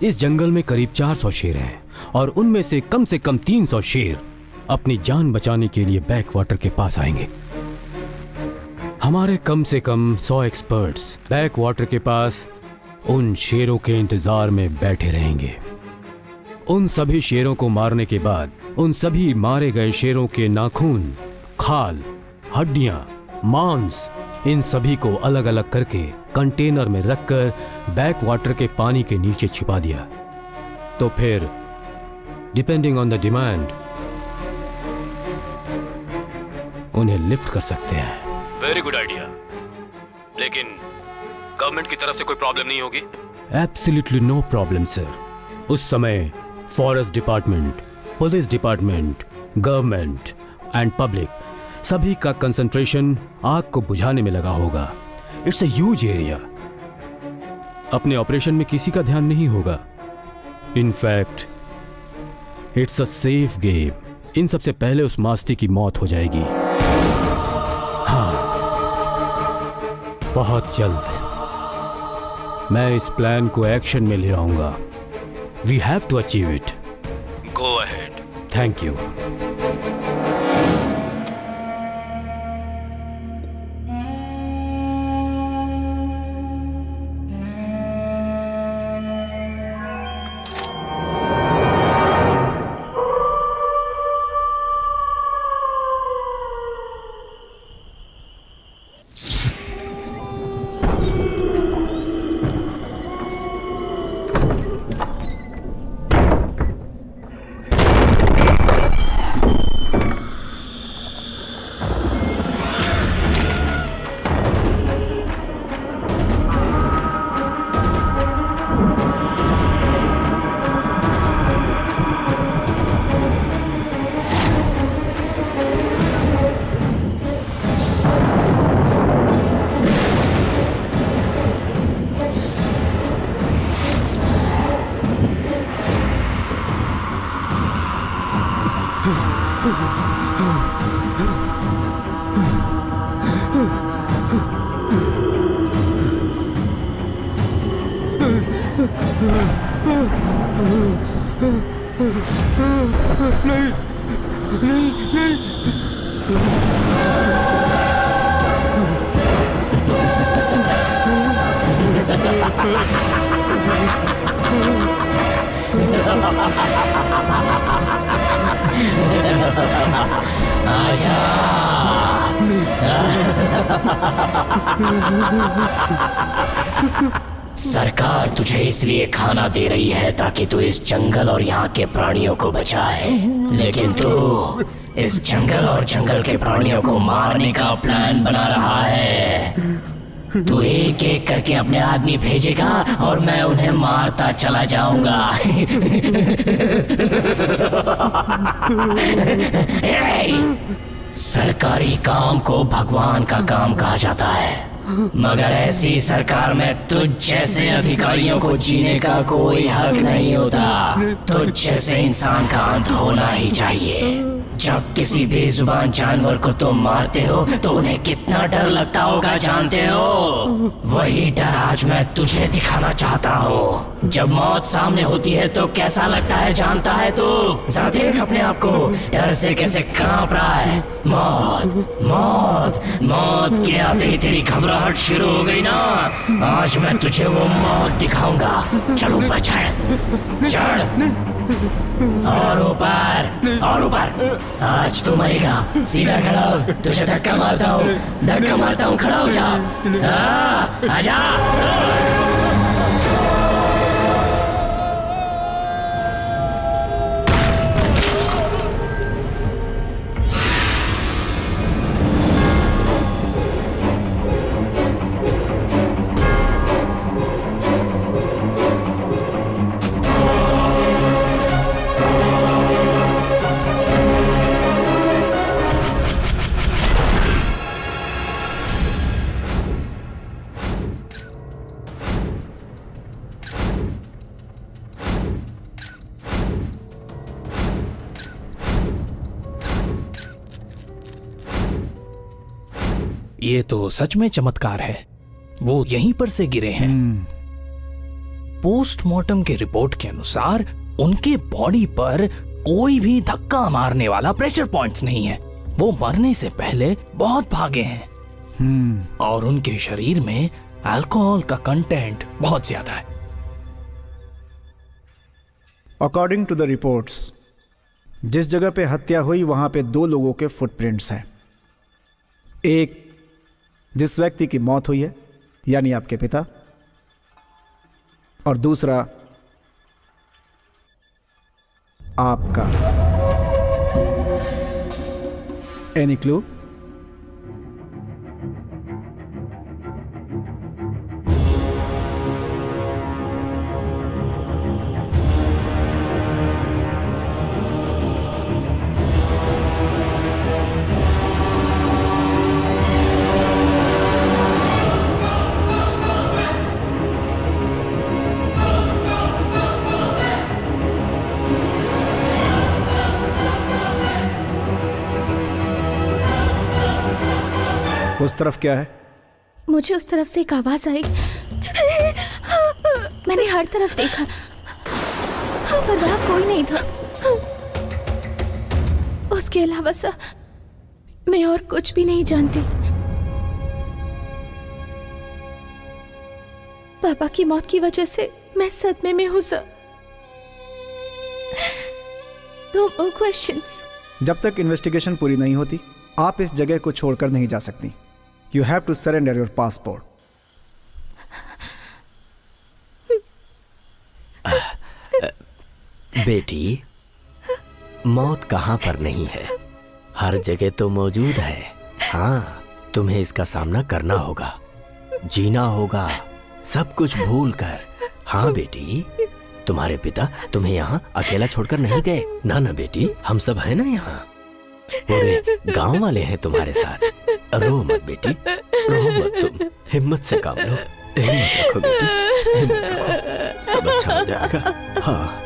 इस जंगल में करीब 400 शेर हैं और उनमें से कम 300 शेर अपनी जान बचाने के लिए बैक वाटर के पास आएंगे। हमारे कम से कम 100 एक्सपर्ट्स बैक वाटर के पास उन शेरों के इंतजार में बैठे रहेंगे। उन सभी शेरों को मारने के बाद उन सभी मारे गए शेरों के नाखून, खाल, हड्डियां, मांस, इन सभी को अलग अलग करके कंटेनर में रखकर बैक वाटर के पानी के नीचे छिपा दिया। तो फिर डिपेंडिंग ऑन द डिमांड उन्हें लिफ्ट कर सकते हैं। वेरी गुड आइडिया, लेकिन गवर्नमेंट की तरफ से कोई प्रॉब्लम नहीं होगी? Absolutely no problem sir. उस समय forest department, police department, government and public सभी का कंसंट्रेशन आग को बुझाने में लगा होगा। It's a huge area. अपने ऑपरेशन में किसी का ध्यान नहीं होगा। In fact it's a safe game. इन सबसे पहले उस मास्ती की मौत हो जाएगी। हाँ, बहुत जल्द मैं इस प्लान को एक्शन में ले आऊंगा। We have to achieve it. Go ahead. Thank you. सरकार तुझे इसलिए खाना दे रही है ताकि तू इस जंगल और यहाँ के प्राणियों को बचाए, लेकिन तू इस जंगल और जंगल के प्राणियों को मारने का प्लान बना रहा है। तू एक एक करके अपने आदमी भेजेगा और मैं उन्हें मारता चला जाऊंगा। सरकारी काम को भगवान का काम कहा जाता है, मगर ऐसी सरकार में तुझ जैसे अधिकारियों को जीने का कोई हक नहीं होता। तुझ जैसे इंसान का अंत होना ही चाहिए। जब किसी बेजुबान जानवर को तुम मारते हो तो उन्हें कितना डर लगता होगा जानते हो? वही डर आज मैं तुझे दिखाना चाहता हूँ। जब मौत सामने होती है तो कैसा लगता है जानता है तू? जरा देख अपने आप को, डर से कैसे कांप रहा है। मौत मौत मौत के आते ही तेरी घबराहट शुरू हो गई ना। आज मैं तुझे वो मौत दिखाऊंगा। चल ऊपर चढ़ और ऊपर और ऊपर। आज तू मरेगा। सीधा खड़ा हो, तुझे धक्का मारता हूँ, खड़ा हो जा। आजा। ये तो सच में चमत्कार है। वो यहीं पर से गिरे हैं। पोस्टमार्टम के रिपोर्ट के अनुसार उनके बॉडी पर कोई भी धक्का मारने वाला प्रेशर पॉइंट्स नहीं है। वो मरने से पहले बहुत भागे हैं और उनके शरीर में अल्कोहल का कंटेंट बहुत ज्यादा है। अकॉर्डिंग टू द रिपोर्ट्स, जिस जगह पे हत्या हुई वहां पे 2 लोगों के फुटप्रिंट्स हैं। एक जिस व्यक्ति की मौत हुई है यानी आपके पिता, और दूसरा आपका। Any clue? उस तरफ क्या है? मुझे उस तरफ से एक आवाज आई। मैंने हर तरफ देखा पर वहां कोई नहीं था। उसके अलावा मैं और कुछ भी नहीं जानती। पापा की मौत की वजह से मैं सदमे में हूं सर। No more questions। जब तक इन्वेस्टिगेशन पूरी नहीं होती आप इस जगह को छोड़कर नहीं जा सकती। You have to surrender your passport। बेटी, मौत कहाँ पर नहीं है, हर जगह तो मौजूद है। हाँ, तुम्हें इसका सामना करना होगा, जीना होगा, सब कुछ भूल कर। हाँ बेटी, तुम्हारे पिता तुम्हें यहाँ अकेला छोड़कर नहीं गए। ना ना बेटी, हम सब है ना यहाँ, पूरे गांव वाले हैं तुम्हारे साथ। रो मत बेटी, रो मत तुम, हिम्मत से काम लो। हिम्मत रखो बेटी, हिम्मत रखो, सब अच्छा हो जाएगा। हाँ।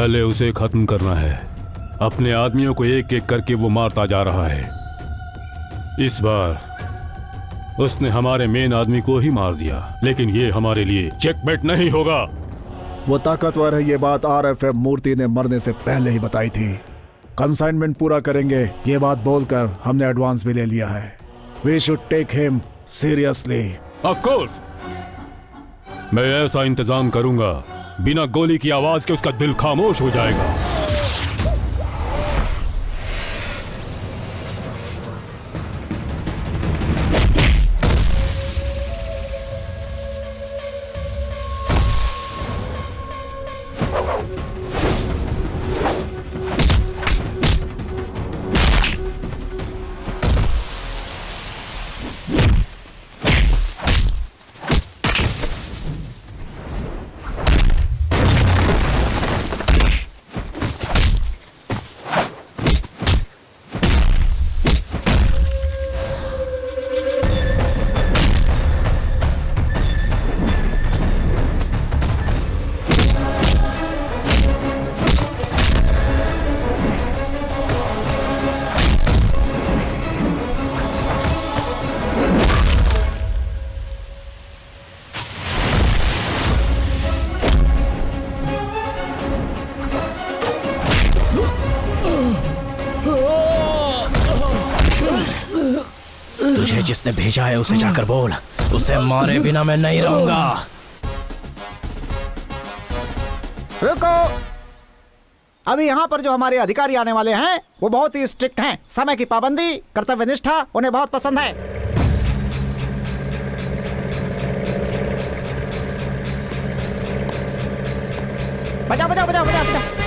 पहले उसे खत्म करना है। अपने आदमियों को एक एक करके वो मारता जा रहा है। इस बार उसने हमारे मेन आदमी को ही मार दिया, लेकिन ये हमारे लिए चेकमेट नहीं होगा। वो ताकतवर है, ये बात RFM मूर्ति ने मरने से पहले ही बताई थी। कंसाइनमेंट पूरा करेंगे, ये बात बोलकर हमने एडवांस भी ले लिया है। We should take him seriously. Of course, मैं ऐसा इंतजाम करूंगा, बिना गोली की आवाज के उसका दिल खामोश हो जाएगा। तुझे जिसने भेजा है उसे जाकर बोल, उसे मारे बिना मैं नहीं रहूंगा। रुको, अभी यहाँ पर जो हमारे अधिकारी आने वाले हैं वो बहुत ही स्ट्रिक्ट हैं। समय की पाबंदी, कर्तव्य निष्ठा उन्हें बहुत पसंद है। बजाओ बजाओ बजाओ बजाओ बजाओ।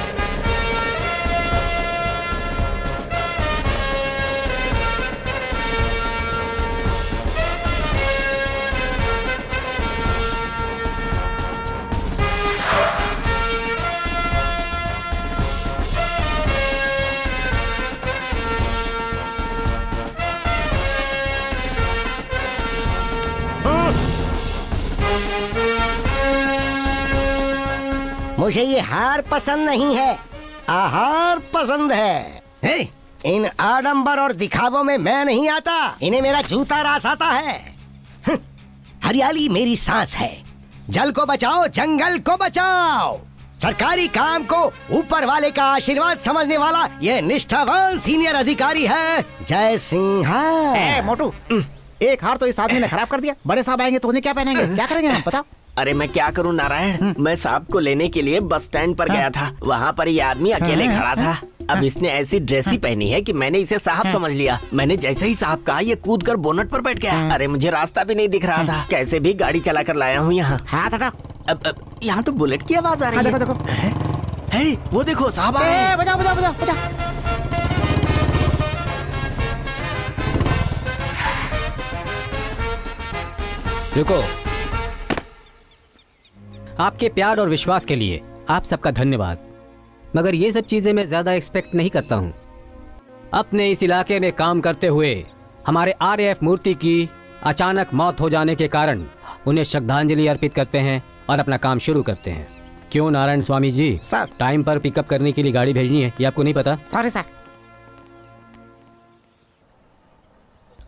मुझे ये हार पसंद नहीं है, आहार पसंद है। हे, इन आडंबर और दिखावों में मैं नहीं आता, इन्हें मेरा जूता रास आता है। हरियाली मेरी सांस है। जल को बचाओ, जंगल को बचाओ। सरकारी काम को ऊपर वाले का आशीर्वाद समझने वाला ये निष्ठावान सीनियर अधिकारी है जय सिंह। मोटू, एक हार तो इस आदमी ने खराब कर दिया। बड़े साहब आएंगे तो उन्हें क्या पहनेंगे, क्या करेंगे हम, बताओ। अरे मैं क्या करूं नारायण, मैं साहब को लेने के लिए बस स्टैंड पर गया था। वहाँ पर ये आदमी अकेले खड़ा था। अब इसने ऐसी ड्रेस ही पहनी है कि मैंने इसे साहब समझ लिया। मैंने जैसे ही साहब कहा, ये कूद कर बोनट पर बैठ गया। अरे मुझे रास्ता भी नहीं दिख रहा था, कैसे भी गाड़ी चला कर लाया हूँ यहाँ। अब यहाँ तो बुलेट की आवाज आ रही है। देखो देखो, है, वो देखो साहब आ रहे हैं। बजाओ बजाओ बजाओ बजाओ। रुको, आपके प्यार और विश्वास के लिए आप सबका धन्यवाद, मगर ये सब चीजें मैं ज्यादा एक्सपेक्ट नहीं करता हूँ। अपने इस इलाके में काम करते हुए हमारे RAF मूर्ति की अचानक मौत हो जाने के कारण उन्हें श्रद्धांजलि अर्पित करते हैं और अपना काम शुरू करते हैं। क्यों नारायण स्वामी जी? सर, टाइम पर पिकअप करने के लिए गाड़ी भेजनी है, ये आपको नहीं पता? Sorry sir.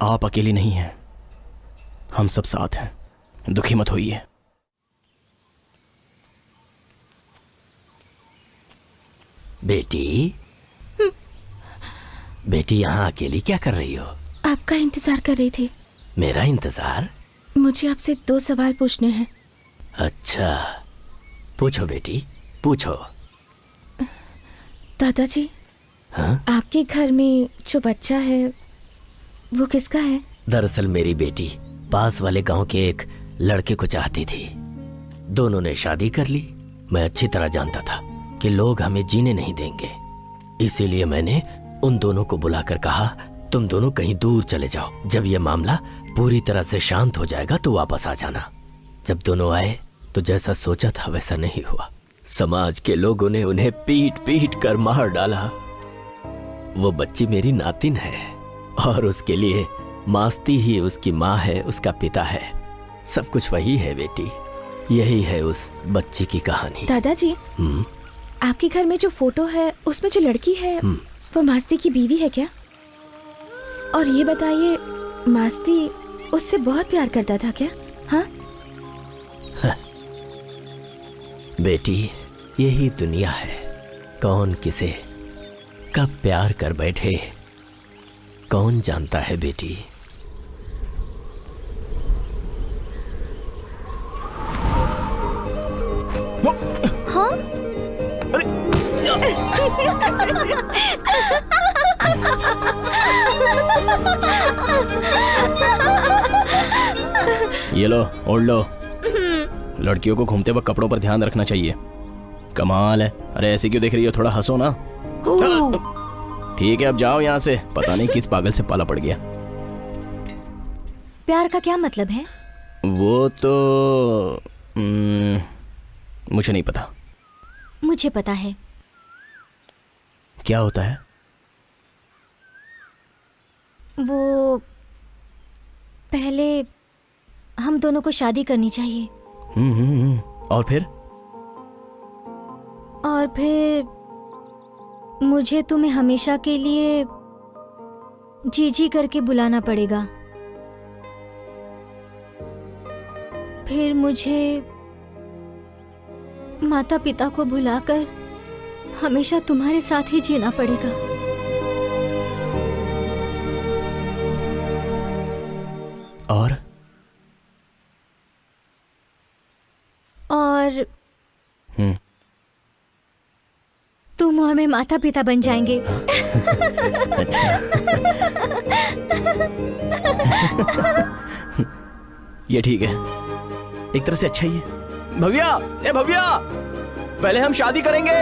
आप अकेली नहीं हैं, हम सब साथ हैं, दुखी मत होइए। बेटी, बेटी यहाँ अकेली क्या कर रही हो? आपका इंतजार कर रही थी। मेरा इंतजार? मुझे आपसे 2 सवाल पूछने हैं। अच्छा, पूछो बेटी, पूछो। दादाजी, हाँ? आपके घर में जो बच्चा है वो किसका है? दरअसल मेरी बेटी पास वाले गांव के एक लड़के को चाहती थी। दोनों ने शादी कर ली। मैं अच्छी तरह जानता था कि लोग हमें जीने नहीं देंगे, इसीलिए मैंने उन दोनों को बुलाकर कहा, तुम दोनों कहीं दूर चले जाओ। जब यह मामला पूरी तरह से शांत हो जाएगा तो वापस आ जाना। जब दोनों आए तो जैसा सोचा था वैसा नहीं हुआ। समाज के लोगों ने उन्हें पीट पीट कर मार डाला। वो बच्ची मेरी नातिन है और उसके लिए मास्ती ही उसकी माँ है, उसका पिता है, सब कुछ वही है बेटी। यही है उस बच्ची की कहानी। दादाजी, आपके घर में जो फोटो है उसमें जो लड़की है वो मास्ती की बीवी है क्या? और ये बताइए, मास्ती उससे बहुत प्यार करता था क्या? हाँ बेटी, यही दुनिया है, कौन किसे कब प्यार कर बैठे कौन जानता है बेटी। हाँ? ये लो, ओढ़ लो। लड़कियों को घूमते वक्त कपड़ों पर ध्यान रखना चाहिए। कमाल है। अरे ऐसे क्यों देख रही हो, थोड़ा हंसो ना। ठीक है, अब जाओ यहाँ से। पता नहीं किस पागल से पाला पड़ गया। प्यार का क्या मतलब है? वो तो मुझे नहीं पता। मुझे पता है। क्या होता है? वो पहले हम दोनों को शादी करनी चाहिए। और फिर? और फिर मुझे तुम्हें हमेशा के लिए जी जी करके बुलाना पड़ेगा। फिर मुझे माता पिता को भुलाकर हमेशा तुम्हारे साथ ही जीना पड़ेगा। और तुम और मैं माता पिता बन जाएंगे। अच्छा। ये ठीक है, एक तरह से अच्छा ही है। भव्या, ए भव्या, पहले हम शादी करेंगे।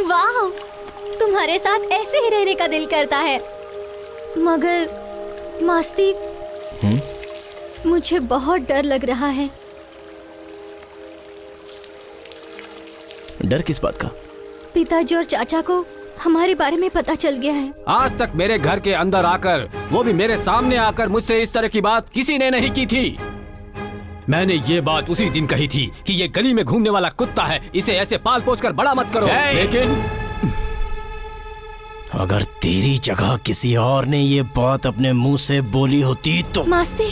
वाह, तुम्हारे साथ ऐसे ही रहने का दिल करता है। मगर मास्ती, मुझे बहुत डर लग रहा है। डर किस बात का? पिताजी और चाचा को हमारे बारे में पता चल गया है। आज तक मेरे घर के अंदर आकर, वो भी मेरे सामने आकर मुझसे इस तरह की बात किसी ने नहीं की थी। मैंने ये बात उसी दिन कही थी कि ये गली में घूमने वाला कुत्ता है, इसे ऐसे पाल पोस कर बड़ा मत करो। लेकिन अगर तेरी जगह किसी और ने ये बात अपने मुंह से बोली होती तो। मास्ती,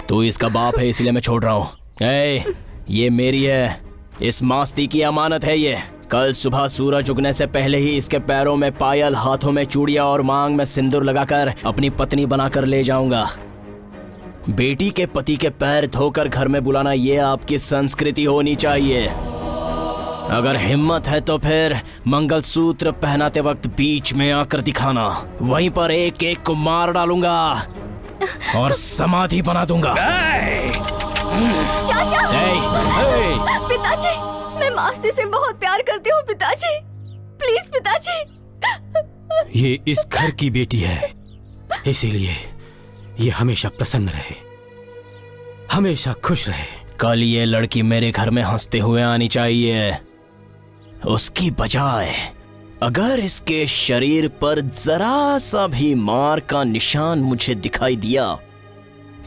तू इसका बाप है इसलिए मैं छोड़ रहा हूँ। ये मेरी है, इस मास्ती की अमानत है ये। कल सुबह सूरज उगने से पहले ही इसके पैरों में पायल, हाथों में चूड़ियां और मांग में सिंदूर लगाकर अपनी पत्नी बनाकर ले जाऊंगा। बेटी के पति के पैर धोकर घर में बुलाना ये आपकी संस्कृति होनी चाहिए। अगर हिम्मत है तो फिर मंगलसूत्र पहनाते वक्त बीच में आकर दिखाना, वहीं पर एक एक को मार डालूंगा और समाधि बना दूंगा। चाचा, पिताजी, मैं मास्ती से बहुत प्यार करती हूँ पिताजी, प्लीज पिताजी। ये इस घर की बेटी है, इसीलिए ये हमेशा प्रसन्न रहे, हमेशा खुश रहे। कल ये लड़की मेरे घर में हंसते हुए आनी चाहिए, उसकी बजाय अगर इसके शरीर पर जरा सा भी मार का निशान मुझे दिखाई दिया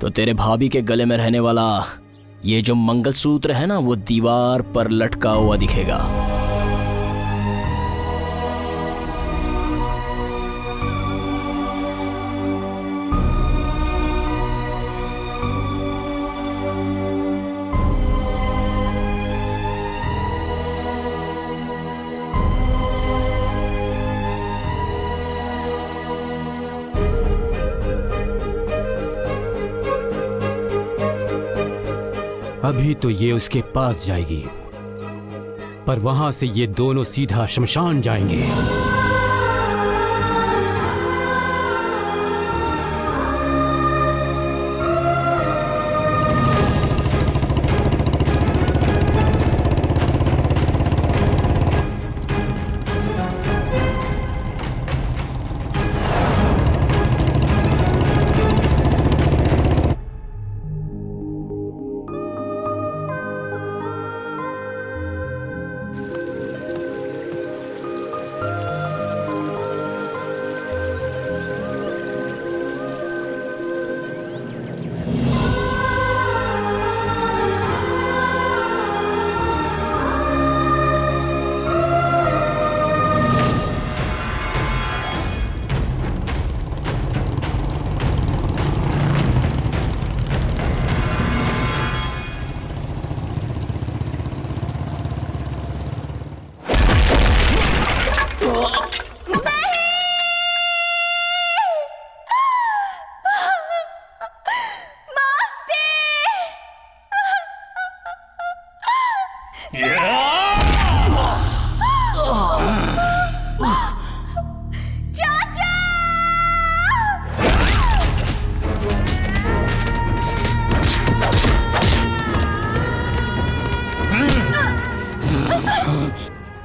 तो तेरे भाभी के गले में रहने वाला ये जो मंगलसूत्र है ना, वो दीवार पर लटका हुआ दिखेगा। अभी तो ये उसके पास जाएगी, पर वहां से ये दोनों सीधा शमशान जाएंगे।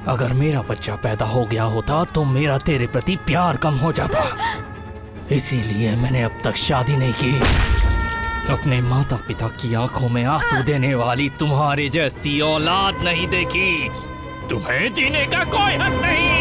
अगर मेरा बच्चा पैदा हो गया होता तो मेरा तेरे प्रति प्यार कम हो जाता। इसीलिए मैंने अब तक शादी नहीं की। अपने माता पिता की आंखों में आंसू देने वाली तुम्हारे जैसी औलाद नहीं देखी। तुम्हें जीने का कोई हक नहीं।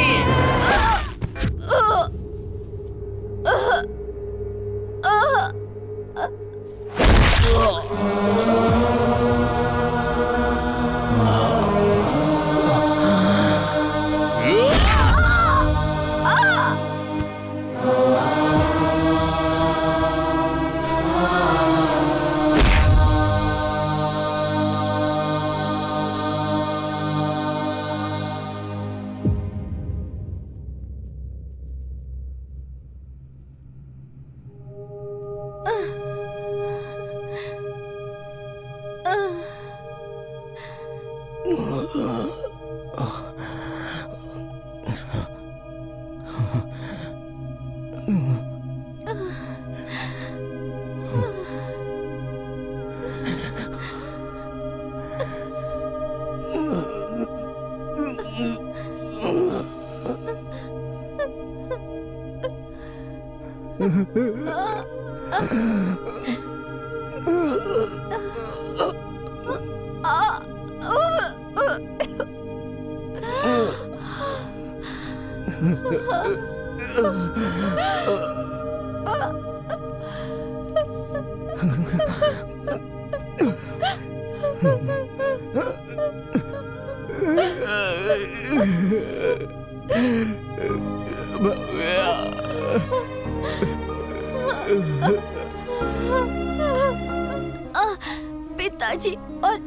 पिताजी और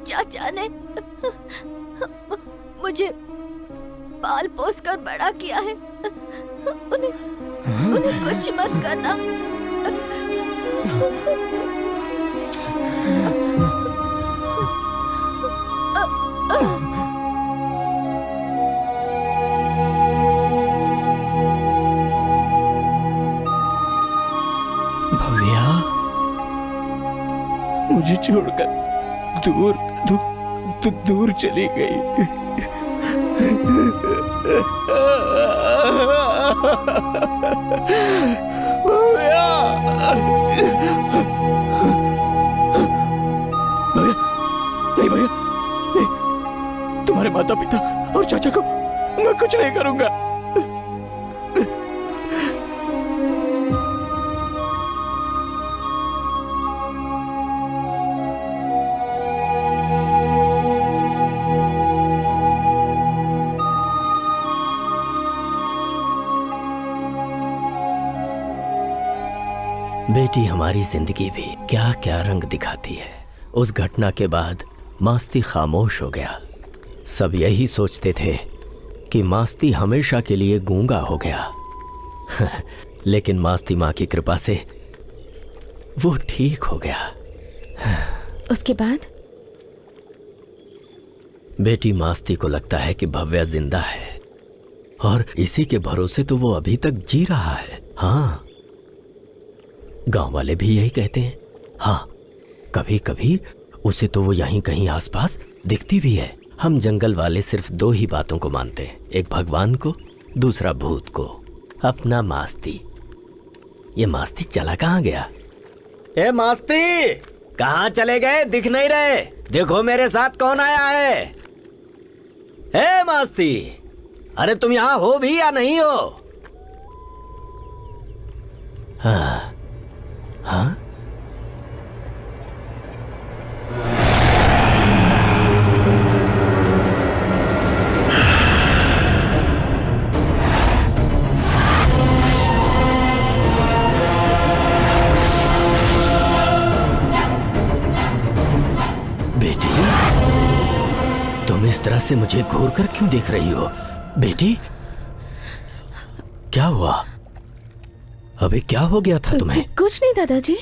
चाचा ने मुझे पाल पोस कर बड़ा किया है। उन्हें कुछ मत करना। भव्या, मुझे छोड़कर दूर दूर चली गई। भव्या, नहीं भैया, नहीं। तुम्हारे माता पिता और चाचा को मैं कुछ नहीं करूंगा। बेटी हमारी जिंदगी भी क्या क्या रंग दिखाती है। उस घटना के बाद मास्ती खामोश हो गया। सब यही सोचते थे कि मास्ती हमेशा के लिए गूंगा हो गया। लेकिन मास्ती माँ की कृपा से वो ठीक हो गया। उसके बाद बेटी मास्ती को लगता है कि भव्या जिंदा है और इसी के भरोसे तो वो अभी तक जी रहा है। हाँ, गांव वाले भी यही कहते हैं। हाँ, कभी कभी उसे तो वो यहीं कहीं आसपास दिखती भी है। हम जंगल वाले सिर्फ दो ही बातों को मानते हैं, एक भगवान को, दूसरा भूत को। अपना मास्ती। ये मास्ती चला कहाँ गया? ए मास्ती, कहाँ चले गए? दिख नहीं रहे। देखो मेरे साथ कौन आया है। ए मास्ती, अरे तुम यहाँ हो भी या नहीं हो? हाँ हाँ, बेटी तुम इस तरह से मुझे घूर कर क्यों देख रही हो? बेटी क्या हुआ? अबे क्या हो गया था तुम्हें? कुछ नहीं दादाजी।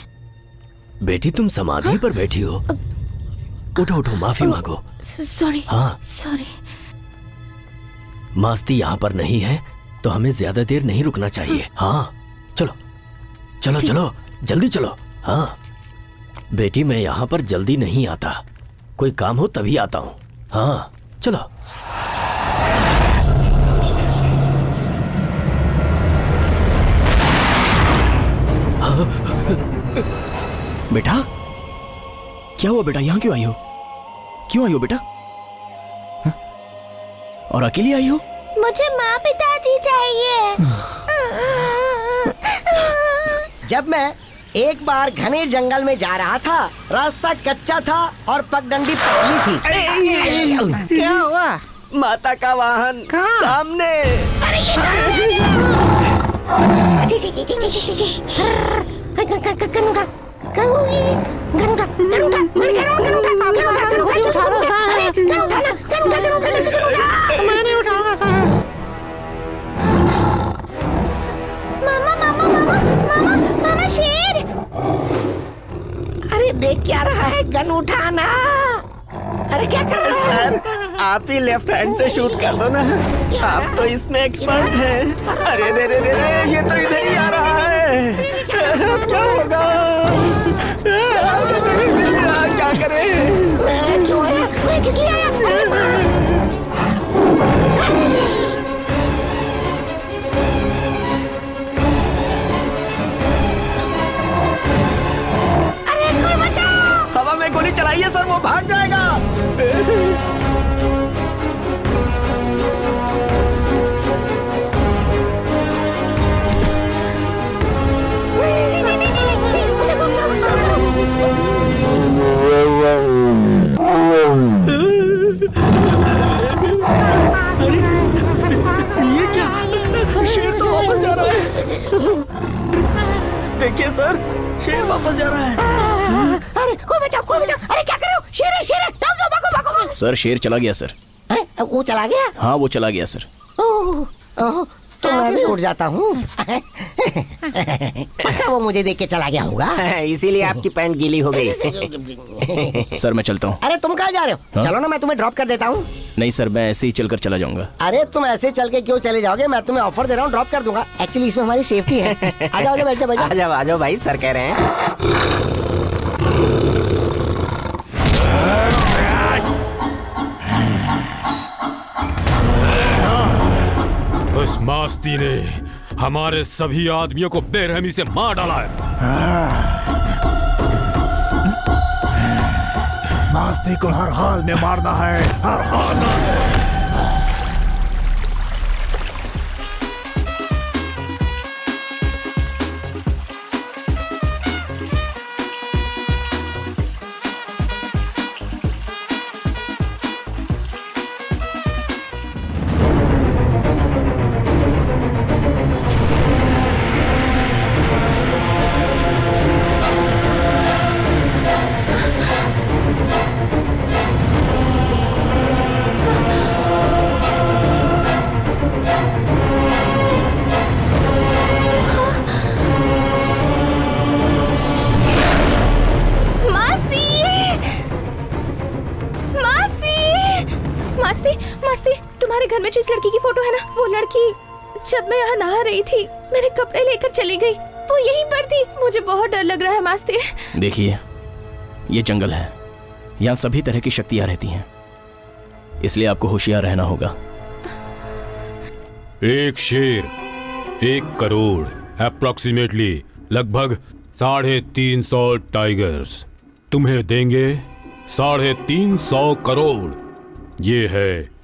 बेटी तुम समाधि पर बैठी हो। उठो उठो, माफी मांगो। सॉरी। हाँ, सॉरी। मास्ती यहाँ पर नहीं है तो हमें ज्यादा देर नहीं रुकना चाहिए। हाँ चलो चलो चलो, जल्दी चलो। हाँ बेटी, मैं यहाँ पर जल्दी नहीं आता, कोई काम हो तभी आता हूँ। हाँ चलो। बेटा क्या हुआ बेटा, यहाँ क्यों आई हो? क्यों आई हो बेटा? हा? और अकेली आई हो? मुझे माँ पिताजी चाहिए। जब मैं एक बार घने जंगल में जा रहा था, रास्ता कच्चा था और पगडंडी पतली थी। क्या हुआ? माता का वाहन सामने। मैंने उठाऊंगा सर। मामा मामा मामा मामा मामा शेर। अरे देख क्या रहा है, गन उठाना। अरे क्या कर रहा है? सर आप ही लेफ्ट हैंड से शूट कर दो ना, आप तो इसमें एक्सपर्ट हैं। अरे रे रे रे रे, ये तो इधर ही आ रहा है। अब क्या होगा? क्या करें? मैं क्यों आया? मैं किस लिए आया? अरे कोई बचाओ। हवा में गोली चलाइए सर, वो भाग जाएगा। ये क्या? शेर तो वापस जा रहा है। देखिए सर, शेर वापस जा रहा है। अरे कोई बचाओ, कोई बचाओ। अरे क्या कर रहे हो? शेर है, शेर है। जाओ जाओ, भागो भागो भागो। सर शेर चला गया सर। वो चला गया? हाँ वो चला गया सर। ओह, तो मैं भी उठ जाता हूँ। पक्का वो मुझे देख के चला गया होगा, इसीलिए आपकी पैंट गीली हो गई। सर मैं चलता हूँ। अरे तुम कहाँ जा रहे हो? हाँ? चलो ना, मैं तुम्हें ड्रॉप कर देता हूँ। नहीं सर, मैं ऐसे ही चलकर चला जाऊंगा। अरे तुम ऐसे चल के क्यों चले जाओगे? मैं तुम्हें ऑफर दे रहा हूँ, ड्रॉप कर दूंगा। एक्चुअली इसमें हमारी सेफ्टी है। आ जाओ, बैठ जाओ, बैठ जाओ। आ जाओ भाई, सर कह रहे हैं। उस मास्ती ने हमारे सभी आदमियों को बेरहमी से मार डाला है। मास्ती को हर हाल में मारना है, हर हाल में। घर में जिस लड़की की फोटो है ना, वो लड़की जब मैं यहाँ नहा रही थी मेरे कपड़े लेकर चली गई। वो यहीं पर थी। मुझे बहुत डर लग रहा है मास्ती। देखिए, ये जंगल है, यहाँ सभी तरह की शक्तियाँ रहती हैं, इसलिए आपको होशियार रहना होगा। एक शेर 1 करोड़ अप्रोक्सीमेटली लगभग 350 टाइगर्स तुम्हें देंगे 350 करोड़। ये है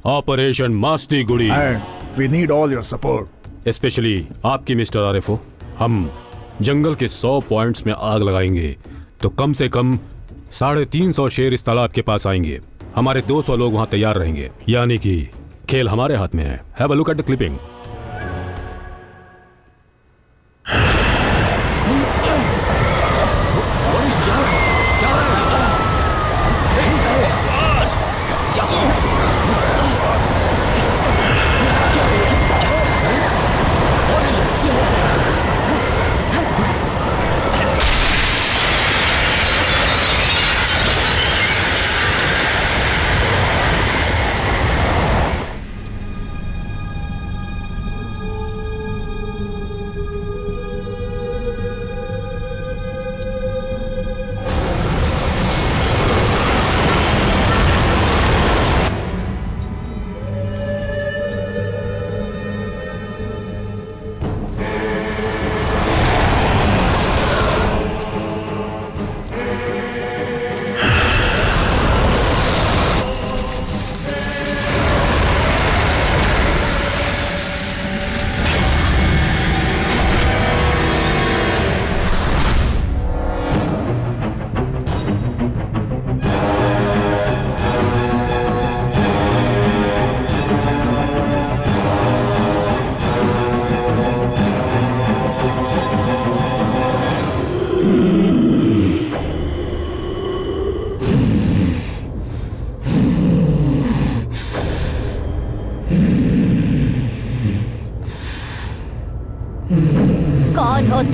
operation Masti Gudi. And we need all your support. Specially आपकी मिस्टर आरिफो। हम जंगल के 100 पॉइंट्स में आग लगाएंगे तो कम से कम 350 शेर इस तालाब के पास आएंगे। हमारे 200 लोग वहां तैयार रहेंगे, यानी कि खेल हमारे हाथ में है। Have a look at the clipping.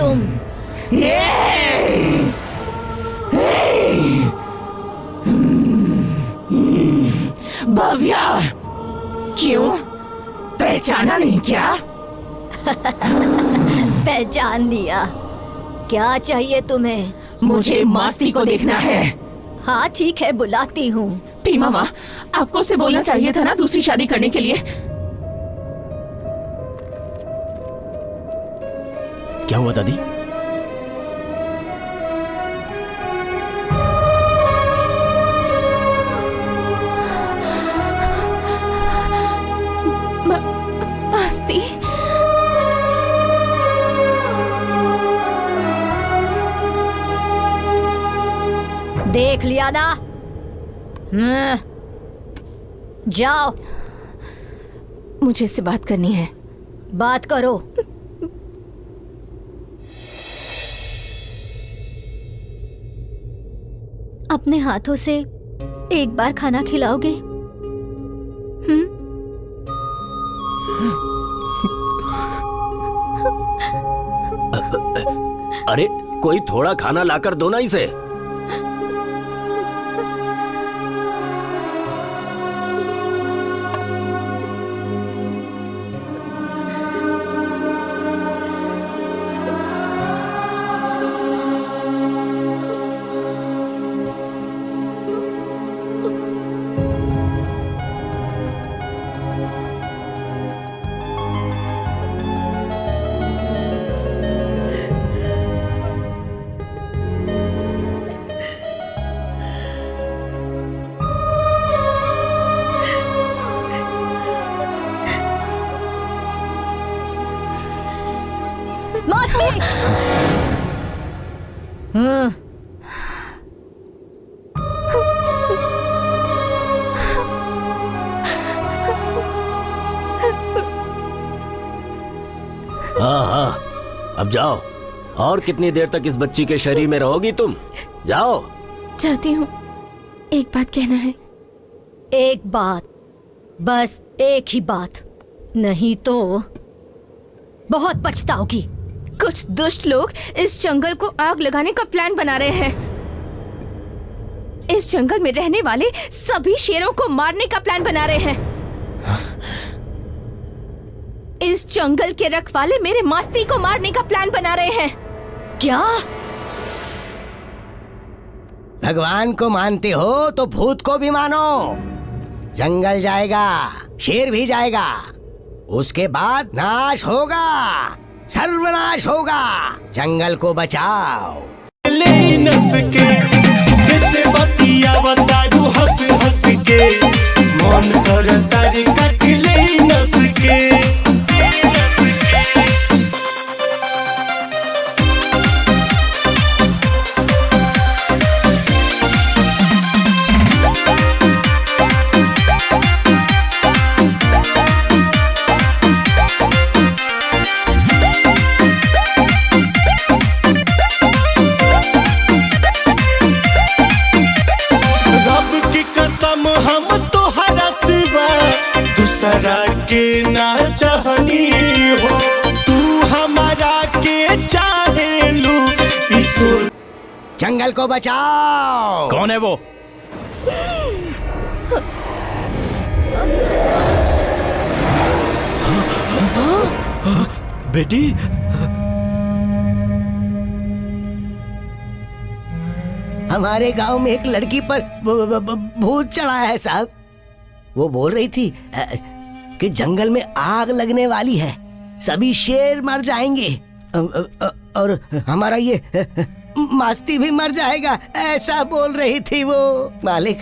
तुम। भव्या, क्यों पहचाना नहीं क्या? पहचान लिया। क्या चाहिए तुम्हें? मुझे मास्ती को देखना है। हाँ ठीक है, बुलाती हूँ। टी मामा, आपको उसे बोलना चाहिए था ना दूसरी शादी करने के लिए। क्या हुआ दादी? मास्ती, देख लिया ना? जाओ। मुझे इससे बात करनी है। बात करो। अपने हाथों से एक बार खाना खिलाओगे? अरे कोई थोड़ा खाना लाकर दो ना इसे। हाँ हाँ, अब जाओ। और कितनी देर तक इस बच्ची के शरीर में रहोगी तुम? जाओ। चाहती हूँ, एक बात कहना है। एक बात, बस एक ही बात, नहीं तो बहुत पछताओगी। कुछ दुष्ट लोग इस जंगल को आग लगाने का प्लान बना रहे हैं। इस जंगल में रहने वाले सभी शेरों को मारने का प्लान बना रहे हैं। इस जंगल के रखवाले मेरे मास्ती को मारने का प्लान बना रहे हैं। क्या? भगवान को मानते हो तो भूत को भी मानो। जंगल जाएगा, शेर भी जाएगा, उसके बाद नाश होगा, सर्वनाश होगा। जंगल को बचाओ। हंस हंस के मन करता रे कट ले नस के। के ना चाहनी हो, तू हमारा के चाहे लू। जंगल को बचाओ। कौन है वो? बेटी, हमारे गांव में एक लड़की पर भूत चढ़ा है साहब। वो बोल रही थी कि जंगल में आग लगने वाली है, सभी शेर मर जाएंगे और हमारा ये मास्ती भी मर जाएगा, ऐसा बोल रही थी वो। मालिक,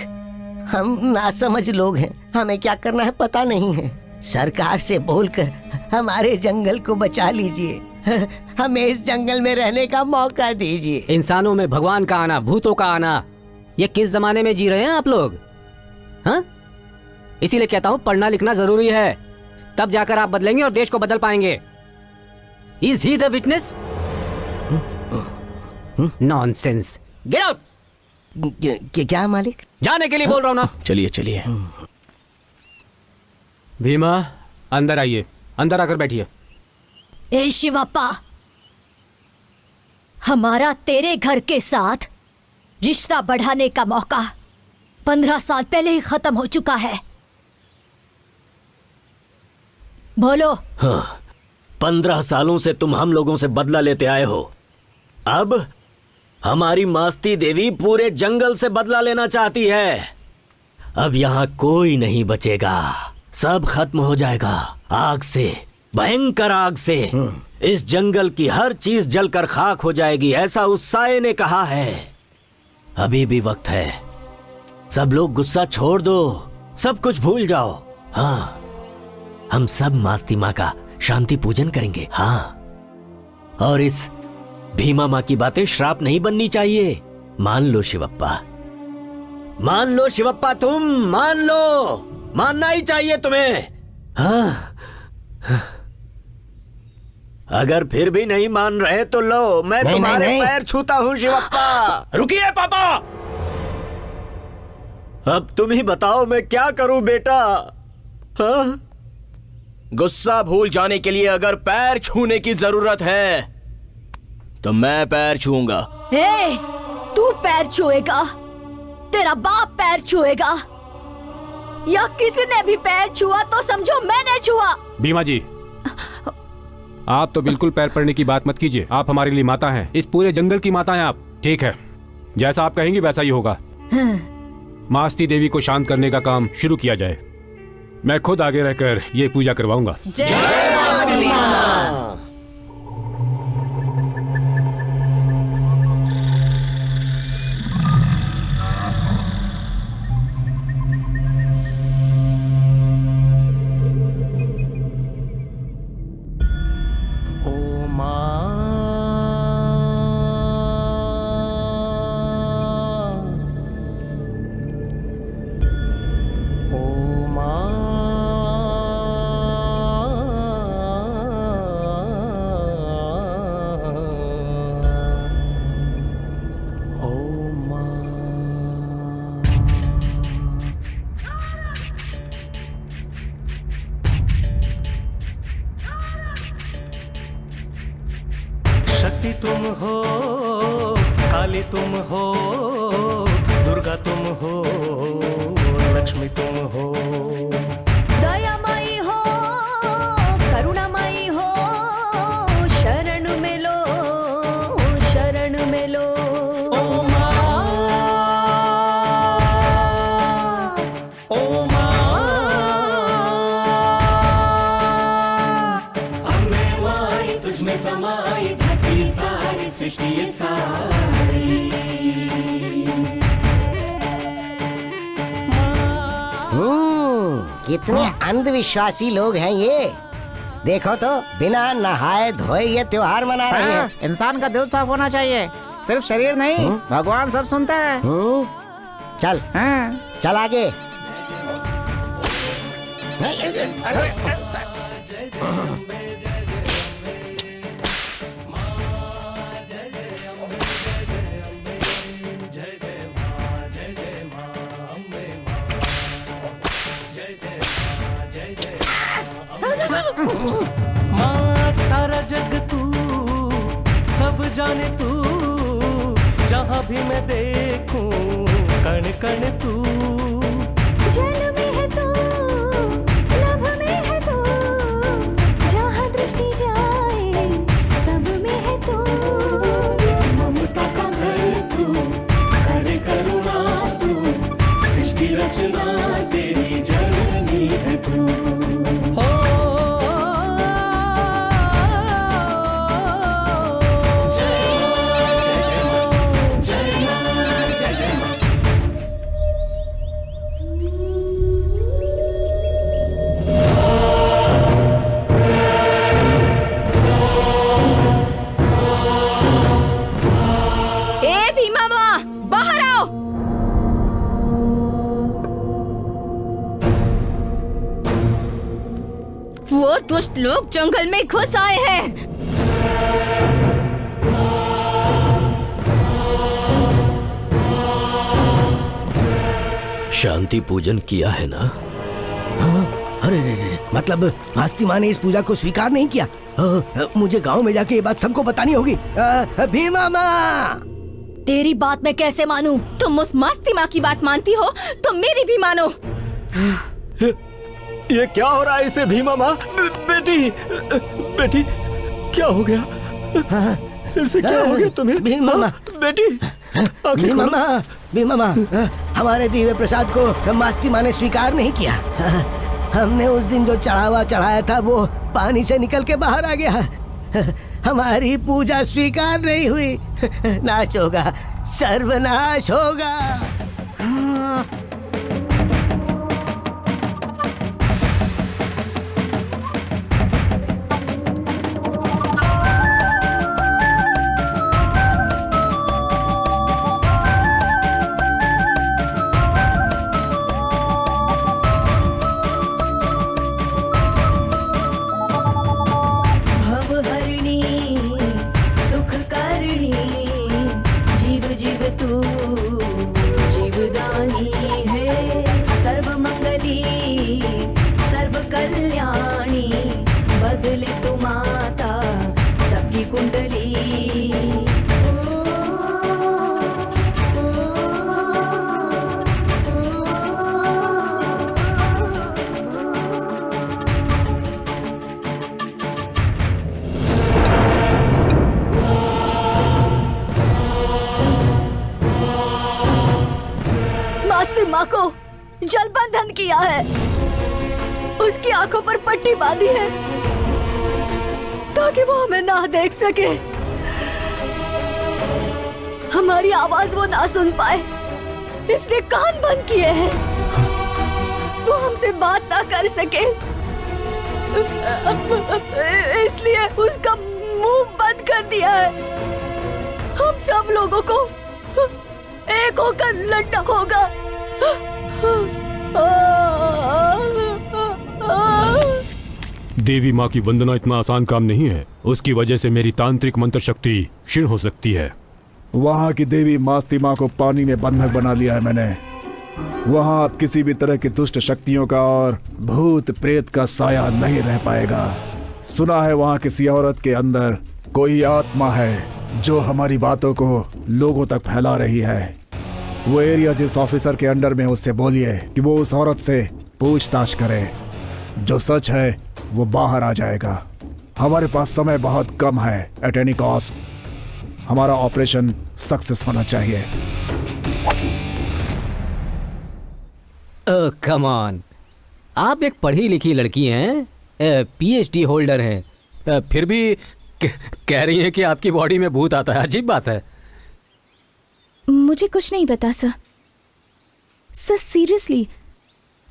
हम नासमझ लोग हैं, हमें क्या करना है पता नहीं है। सरकार से बोलकर हमारे जंगल को बचा लीजिए, हमें इस जंगल में रहने का मौका दीजिए। इंसानों में भगवान का आना, भूतों का आना, ये किस जमाने में जी रहे हैं आप लोग? हाँ, इसीलिए कहता हूँ पढ़ना लिखना जरूरी है, तब जाकर आप बदलेंगे और देश को बदल पाएंगे। Is he the witness? Nonsense. Get out. क्या मालिक? जाने के लिए बोल रहा हूँ ना। चलिए चलिए। भीमा, अंदर आइए, अंदर आकर बैठिए। ए शिवप्पा, हमारा तेरे घर के साथ रिश्ता बढ़ाने का मौका 15 साल पहले ही खत्म हो चुका है। बोलो। हाँ, 15 सालों से तुम हम लोगों से बदला लेते आए हो। अब हमारी मास्ती देवी पूरे जंगल से बदला लेना चाहती है। अब यहाँ कोई नहीं बचेगा, सब खत्म हो जाएगा आग से, भयंकर आग से। इस जंगल की हर चीज जलकर खाक हो जाएगी, ऐसा उस साये ने कहा है। अभी भी वक्त है, सब लोग गुस्सा छोड़ दो, सब कुछ भूल जाओ। हाँ, हम सब मास्ती माँ का शांति पूजन करेंगे। हाँ, और इस भीमा माँ की बातें श्राप नहीं बननी चाहिए। मान लो शिवप्पा, मान लो शिवप्पा, तुम मान लो, मानना ही चाहिए तुम्हें। हाँ, अगर फिर भी नहीं मान रहे तो लो, मैं तुम्हारे पैर छूता हूँ शिवप्पा। रुकिए पापा, अब तुम ही बताओ मैं क्या करूं बेटा। हाँ? गुस्सा भूल जाने के लिए अगर पैर छूने की जरूरत है तो मैं पैर छूऊंगा। ए, तू पैर छुएगा, तेरा बाप पैर छुएगा, या किसी ने भी पैर छुआ तो समझो मैंने छुआ। भीमा जी, आप तो बिल्कुल पैर पड़ने की बात मत कीजिए। आप हमारे लिए माता हैं, इस पूरे जंगल की माता हैं आप। ठीक है, जैसा आप कहेंगी वैसा ही होगा। मास्ती देवी को शांत करने का काम शुरू किया जाए। मैं खुद आगे रहकर ये पूजा करवाऊंगा। जय मास्ती माँ। शक्ति तुम हो, काली तुम हो, दुर्गा तुम हो, लक्ष्मी तुम हो, दयामयी हो, करुणामयी हो, शरण में लो, शरण में लो। ओ माँ, ओ माँ, अम्बे माई तुझ में समाई, धरती सारी सृष्टि सारी। कितने अंधविश्वासी लोग हैं ये। देखो तो बिना नहाए धोए ये त्योहार मना रहे हैं। इंसान का दिल साफ होना चाहिए, सिर्फ शरीर नहीं। भगवान सब सुनता है। चल चल आगे। माँ सारा जग तू, सब जाने तू, जहाँ भी मैं देखूं कण कण तू। जल में है तू, नभ में है तू, जहाँ दृष्टि जाए सब में है तू। ममता का घर तू, करे करुणा तू, सृष्टि रचना तेरी जननी है तू। वो दुष्ट लोग जंगल में घुस आए हैं। शांति पूजन किया है ना? हाँ, अरे रे रे, मतलब मास्ती माँ ने इस पूजा को स्वीकार नहीं किया। मुझे गांव में जाके ये बात सबको बतानी होगी। भीमा माँ, तेरी बात मैं कैसे मानूं? तुम उस मस्ती माँ की बात मानती हो तो मेरी भी मानो। ये क्या हो रहा है इसे भीमा माँ? बेटी बेटी क्या हो गया? फिर से क्या हो गया तुम्हें? भीमा माँ, बेटी भीमा माँ, भीमा माँ, हमारे दिव्य प्रसाद को मस्ती माँ ने स्वीकार नहीं किया। हमने उस दिन जो चढ़ावा चढ़ाया था वो पानी से निकल के बाहर आ गया। हमारी पूजा स्वीकार नहीं हुई। नाश होगा, सर्वनाश होगा। माँ को जल बंधन किया है, उसकी आंखों पर पट्टी बांधी है ताकि वो हमें ना देख सके, हमारी आवाज वो ना सुन पाए, इसलिए कान बंद किए हैं, वो हमसे बात ना कर सके, इसलिए उसका मुंह बंद कर दिया है। हम सब लोगों को एक होकर लड़ना होगा। देवी माँ की वंदना इतना आसान काम नहीं है। उसकी वजह से मेरी तांत्रिक मंत्र शक्ति क्षीण हो सकती है। वहाँ की देवी मस्ती माँ को पानी में बंधक बना लिया है मैंने। वहाँ अब किसी भी तरह की दुष्ट शक्तियों का और भूत प्रेत का साया नहीं रह पाएगा। सुना है वहाँ किसी औरत के अंदर कोई आत्मा है जो हमारी बातों को लोगों तक फैला रही है। वो एरिया जिस ऑफिसर के अंडर में, उससे बोलिए कि वो उस औरत से पूछताछ करे। जो सच है वो बाहर आ जाएगा। हमारे पास समय बहुत कम है। एट एनी कॉस्ट हमारा ऑपरेशन सक्सेस होना चाहिए। कम ऑन, आप एक पढ़ी लिखी लड़की हैं, पीएचडी होल्डर हैं, फिर भी कह रही हैं कि आपकी बॉडी में भूत आता है। अजीब बात है। मुझे कुछ नहीं पता सर। सीरियसली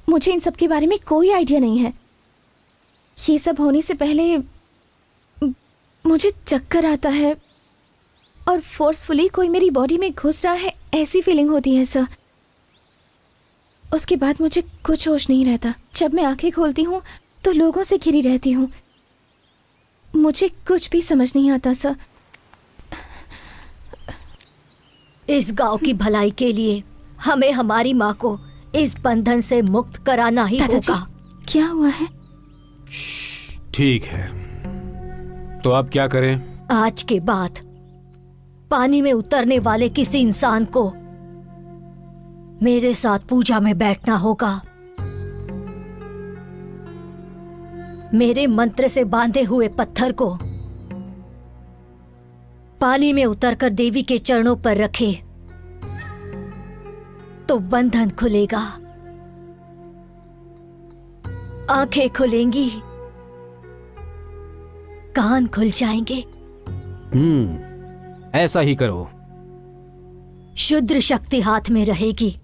मुझे इन सब के बारे में कोई आइडिया नहीं है। ये सब होने से पहले मुझे चक्कर आता है और फोर्सफुली कोई मेरी बॉडी में घुस रहा है, ऐसी फीलिंग होती है सर। उसके बाद मुझे कुछ होश नहीं रहता। जब मैं आंखें खोलती हूँ तो लोगों से घिरी रहती हूँ। मुझे कुछ भी समझ नहीं आता सर। इस गांव की भलाई के लिए हमें हमारी माँ को इस बंधन से मुक्त कराना ही होगा। क्या हुआ है? ठीक है, तो आप क्या करें? आज के बाद पानी में उतरने वाले किसी इंसान को मेरे साथ पूजा में बैठना होगा। मेरे मंत्र से बांधे हुए पत्थर को पानी में उतरकर देवी के चरणों पर रखे तो बंधन खुलेगा, आंखें खुलेंगी, कान खुल जाएंगे। ऐसा ही करो। शुद्र शक्ति हाथ में रहेगी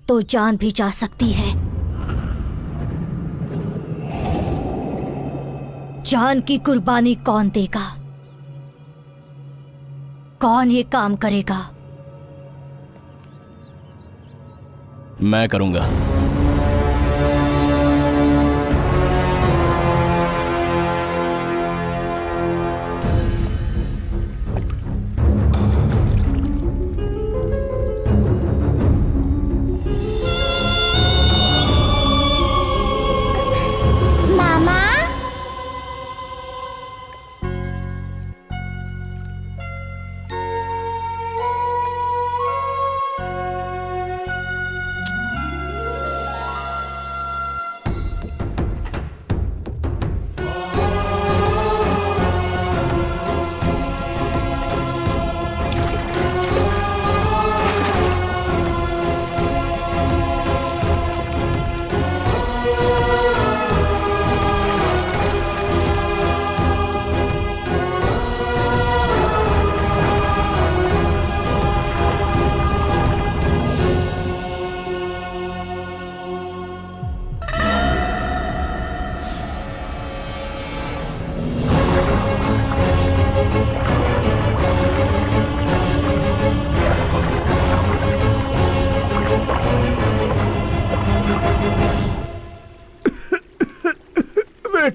तो जान भी जा सकती है। जान की कुर्बानी कौन देगा? कौन ये काम करेगा? मैं करूंगा।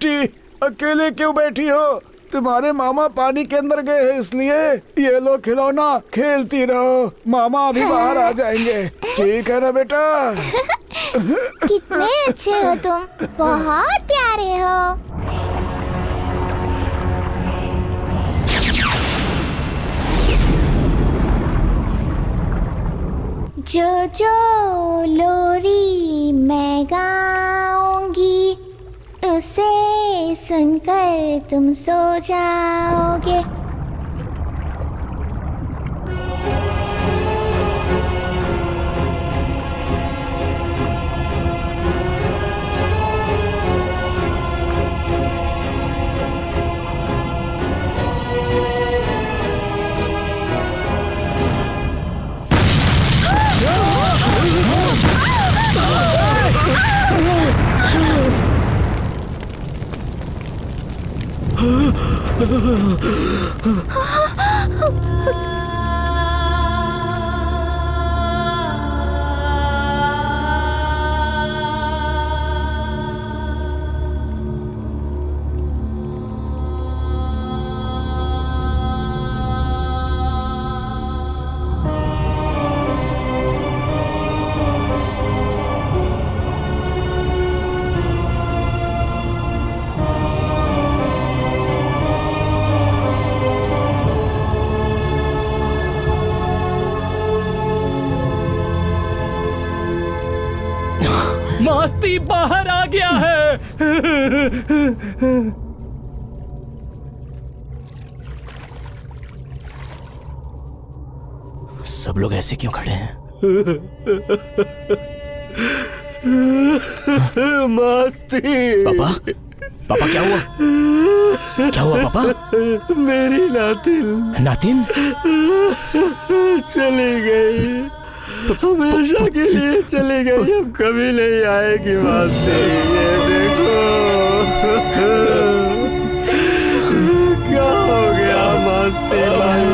बेटी, अकेले क्यों बैठी हो? तुम्हारे मामा पानी के अंदर गए हैं, इसलिए ये लो खिलौना, खेलती रहो। मामा अभी बाहर आ जाएंगे, ठीक है ना बेटा? कितने अच्छे हो तुम, बहुत प्यारे हो। जो जो लोरी मैं गाऊंगी, उसे सुनकर तुम सो जाओगे। मस्ती बाहर आ गया है। सब लोग ऐसे क्यों खड़े हैं? मस्ती। पापा, पापा क्या हुआ? क्या हुआ पापा? मेरी नातिन नातिन चली गई, हमेशा के लिए चली गई, अब कभी नहीं आएगी। मस्ती, ये देखो क्या हो गया मस्ती भाई।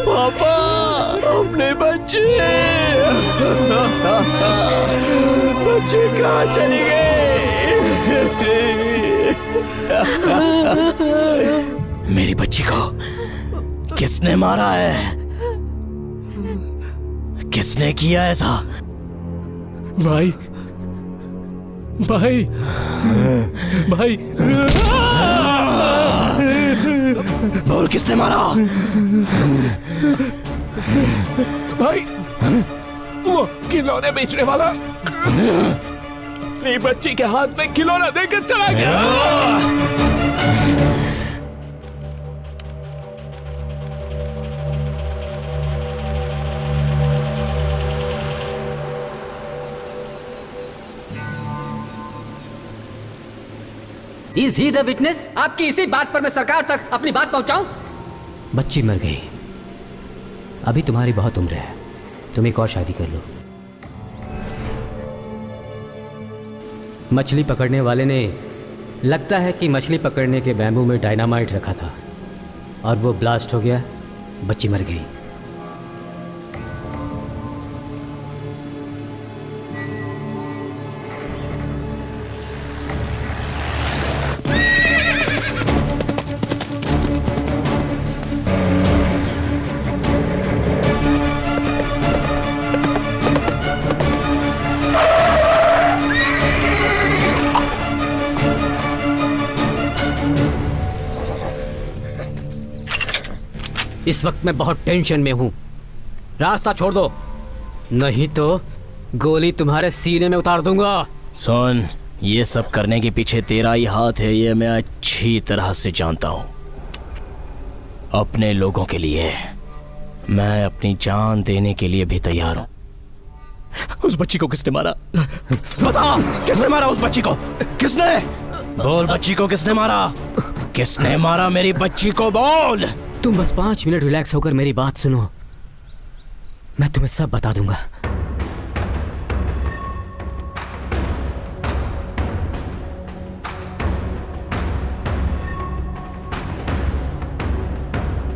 पापा, अपने बच्चे बच्चे कहाँ चली गई? मेरी बच्ची को किसने मारा है? किसने किया ऐसा? भाई, भाई, भाई, बोल किसने मारा? भाई, वो खिलौने बेचने वाला मेरी बच्ची के हाथ में खिलौना देकर चला गया। Is he the witness? आपकी इसी बात पर मैं सरकार तक अपनी बात पहुंचाऊं? बच्ची मर गई, अभी तुम्हारी बहुत उम्र है, तुम एक और शादी कर लो। मछली पकड़ने वाले ने लगता है कि मछली पकड़ने के बैम्बू में डायनामाइट रखा था और वो ब्लास्ट हो गया, बच्ची मर गई। इस वक्त मैं बहुत टेंशन में हूं, रास्ता छोड़ दो, नहीं तो गोली तुम्हारे सीने में उतार दूंगा। सुन, ये सब करने के पीछे तेरा ही हाथ है, ये मैं अच्छी तरह से जानता हूं। अपने लोगों के लिए मैं अपनी जान देने के लिए भी तैयार हूं। उस बच्ची को किसने मारा? बता, किसने मारा उस बच्ची को? किसने? बोल, बच्ची को किसने मारा? किसने मारा मेरी बच्ची को? बोल। तुम बस 5 मिनट रिलैक्स होकर मेरी बात सुनो, मैं तुम्हें सब बता दूंगा।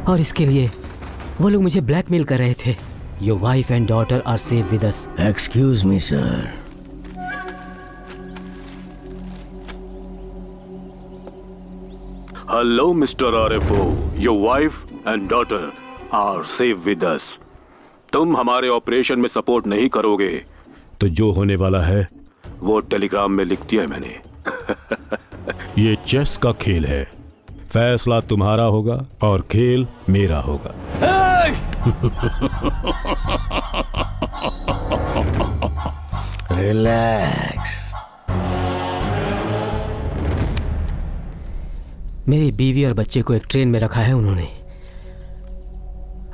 और इसके लिए वो लोग मुझे ब्लैकमेल कर रहे थे। Your wife and daughter are safe with us. Excuse me sir. Hello mister RFO, your wife and daughter are safe with us. तुम हमारे ऑपरेशन में सपोर्ट नहीं करोगे तो जो होने वाला है वो टेलीग्राम में लिख दिया है मैंने। ये चेस का खेल है, फैसला तुम्हारा होगा और खेल मेरा होगा। रिलैक्स। मेरी बीवी और बच्चे को एक ट्रेन में रखा है उन्होंने।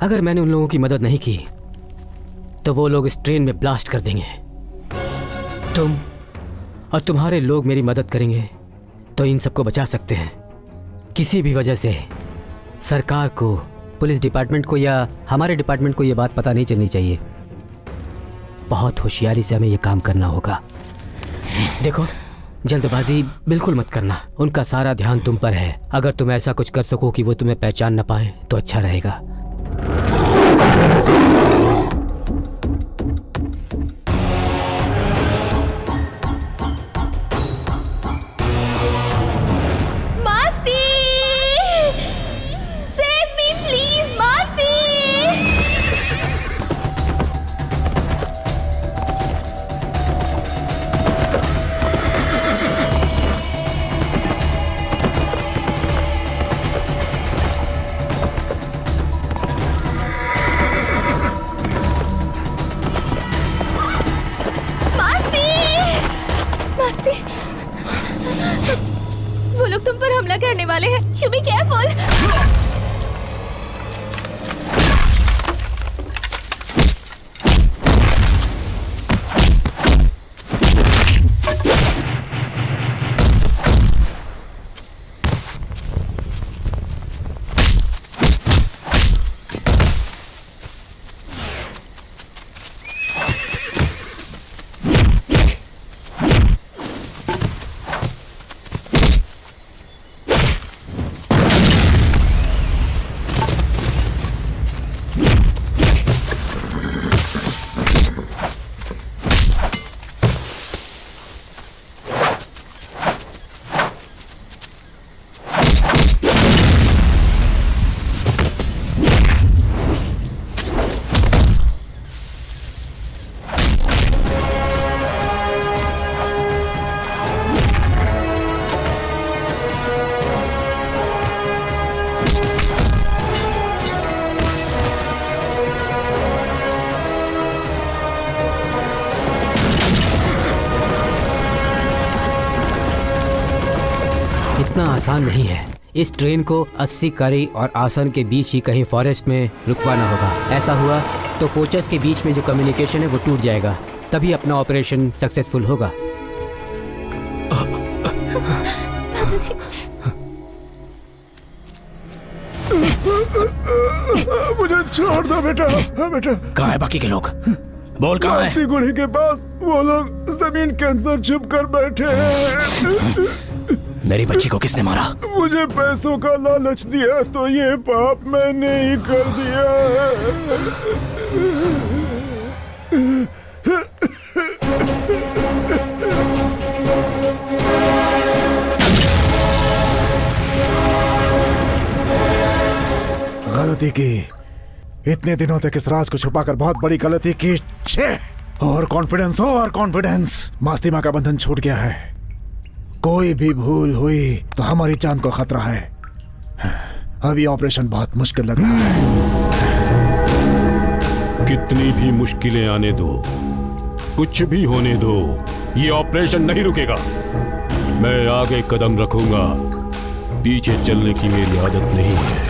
अगर मैंने उन लोगों की मदद नहीं की तो वो लोग इस ट्रेन में ब्लास्ट कर देंगे। तुम और तुम्हारे लोग मेरी मदद करेंगे तो इन सबको बचा सकते हैं। किसी भी वजह से सरकार को, पुलिस डिपार्टमेंट को या हमारे डिपार्टमेंट को ये बात पता नहीं चलनी चाहिए। बहुत होशियारी से हमें ये काम करना होगा। देखो, जल्दबाजी बिल्कुल मत करना। उनका सारा ध्यान तुम पर है। अगर तुम ऐसा कुछ कर सको कि वो तुम्हें पहचान न पाए तो अच्छा रहेगा। वो लोग तुम पर हमला करने वाले हैं। You be careful. इतना आसान नहीं है। इस ट्रेन को 80 करी और आसन के बीच ही कहीं फॉरेस्ट में रुकवाना होगा। ऐसा हुआ तो पोचर्स के बीच में जो कम्युनिकेशन है वो टूट जाएगा, तभी अपना ऑपरेशन सक्सेसफुल होगा। मुझे छोड़ दो बेटा। बेटा कहाँ है बाकी के लोग? बोल कहाँ है? गुड़ी के पास वो लोग जमीन के अंदर छुप कर बैठे हैं। मेरी बच्ची को किसने मारा? मुझे पैसों का लालच दिया तो ये पाप मैंने ही कर दिया। गलती की, इतने दिनों तक इस राज को छुपाकर बहुत बड़ी गलती की। और कॉन्फिडेंस, मास्तिमा का बंधन छूट गया है। कोई भी भूल हुई तो हमारी जान को खतरा है। अभी ऑपरेशन बहुत मुश्किल लग रहा है। कितनी भी मुश्किलें आने दो, कुछ भी होने दो, ये ऑपरेशन नहीं रुकेगा। मैं आगे कदम रखूंगा, पीछे चलने की मेरी आदत नहीं है।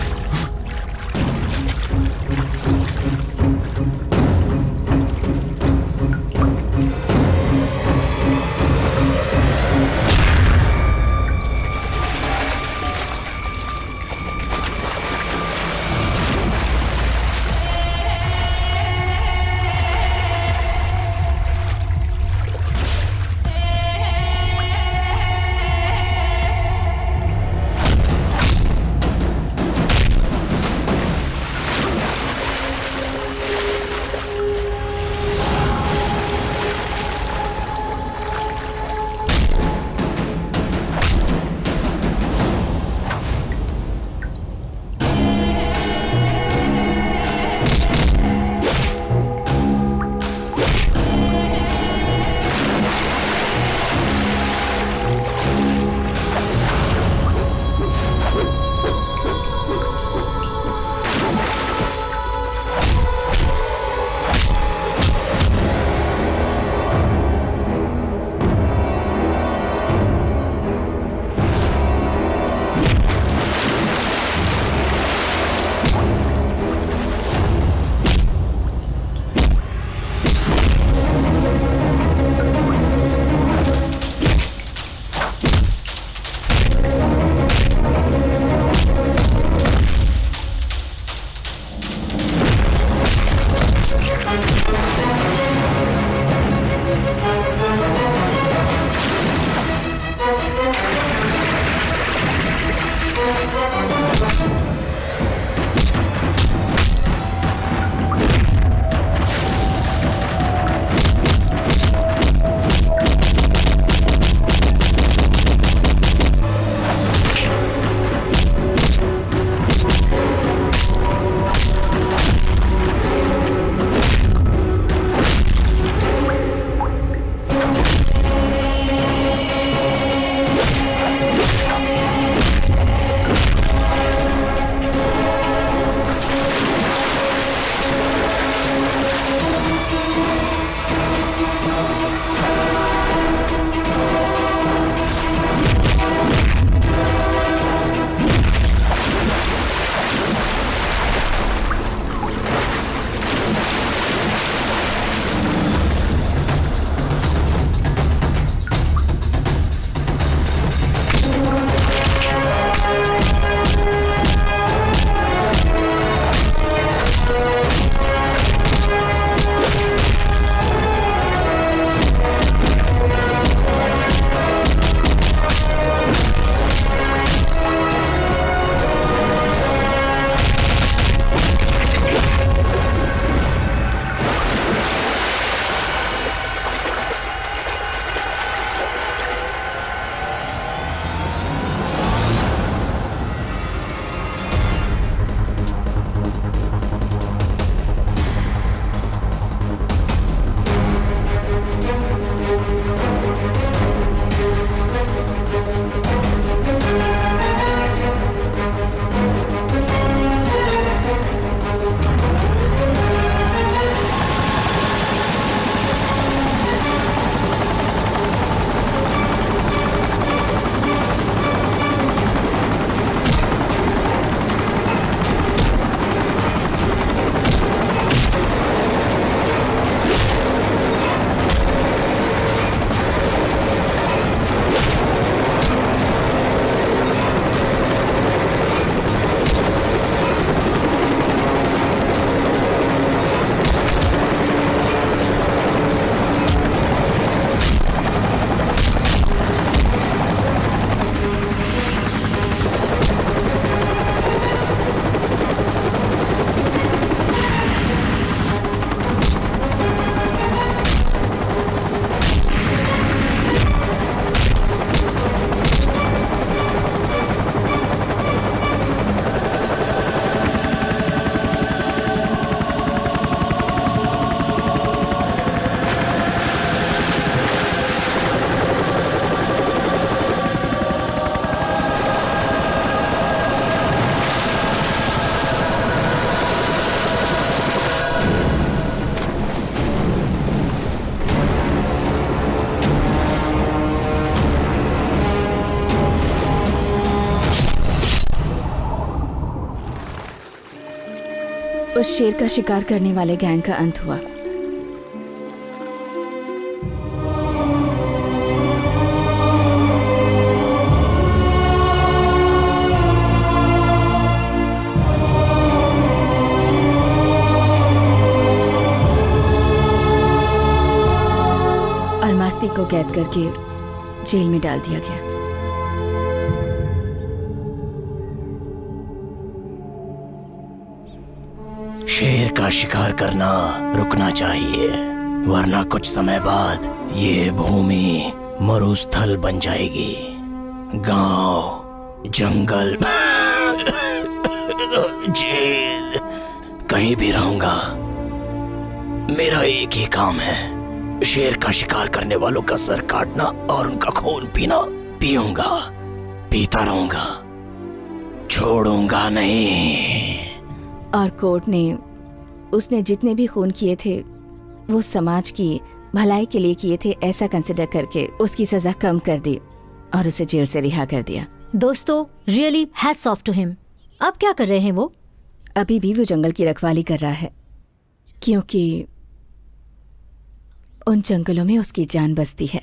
उस शेर का शिकार करने वाले गैंग का अंत हुआ। और मास्ती को कैद करके जेल में डाल दिया गया। शेर का शिकार करना रुकना चाहिए, वरना कुछ समय बाद ये भूमि मरुस्थल बन जाएगी। गांव, जंगल, जेल, कहीं भी रहूंगा। मेरा एक ही काम है, शेर का शिकार करने वालों का सर काटना और उनका खून पीना। पीऊंगा, पीता रहूंगा, छोड़ूंगा नहीं। और कोर्ट ने उसने जितने भी खून किए थे वो समाज की भलाई के लिए किए थे, ऐसा कंसिडर करके उसकी सजा कम कर दी और उसे जेल से रिहा कर दिया। दोस्तों, really hats off to him. अब क्या कर रहे हैं वो? अभी भी वो जंगल की रखवाली कर रहा है, क्योंकि उन जंगलों में उसकी जान बसती है।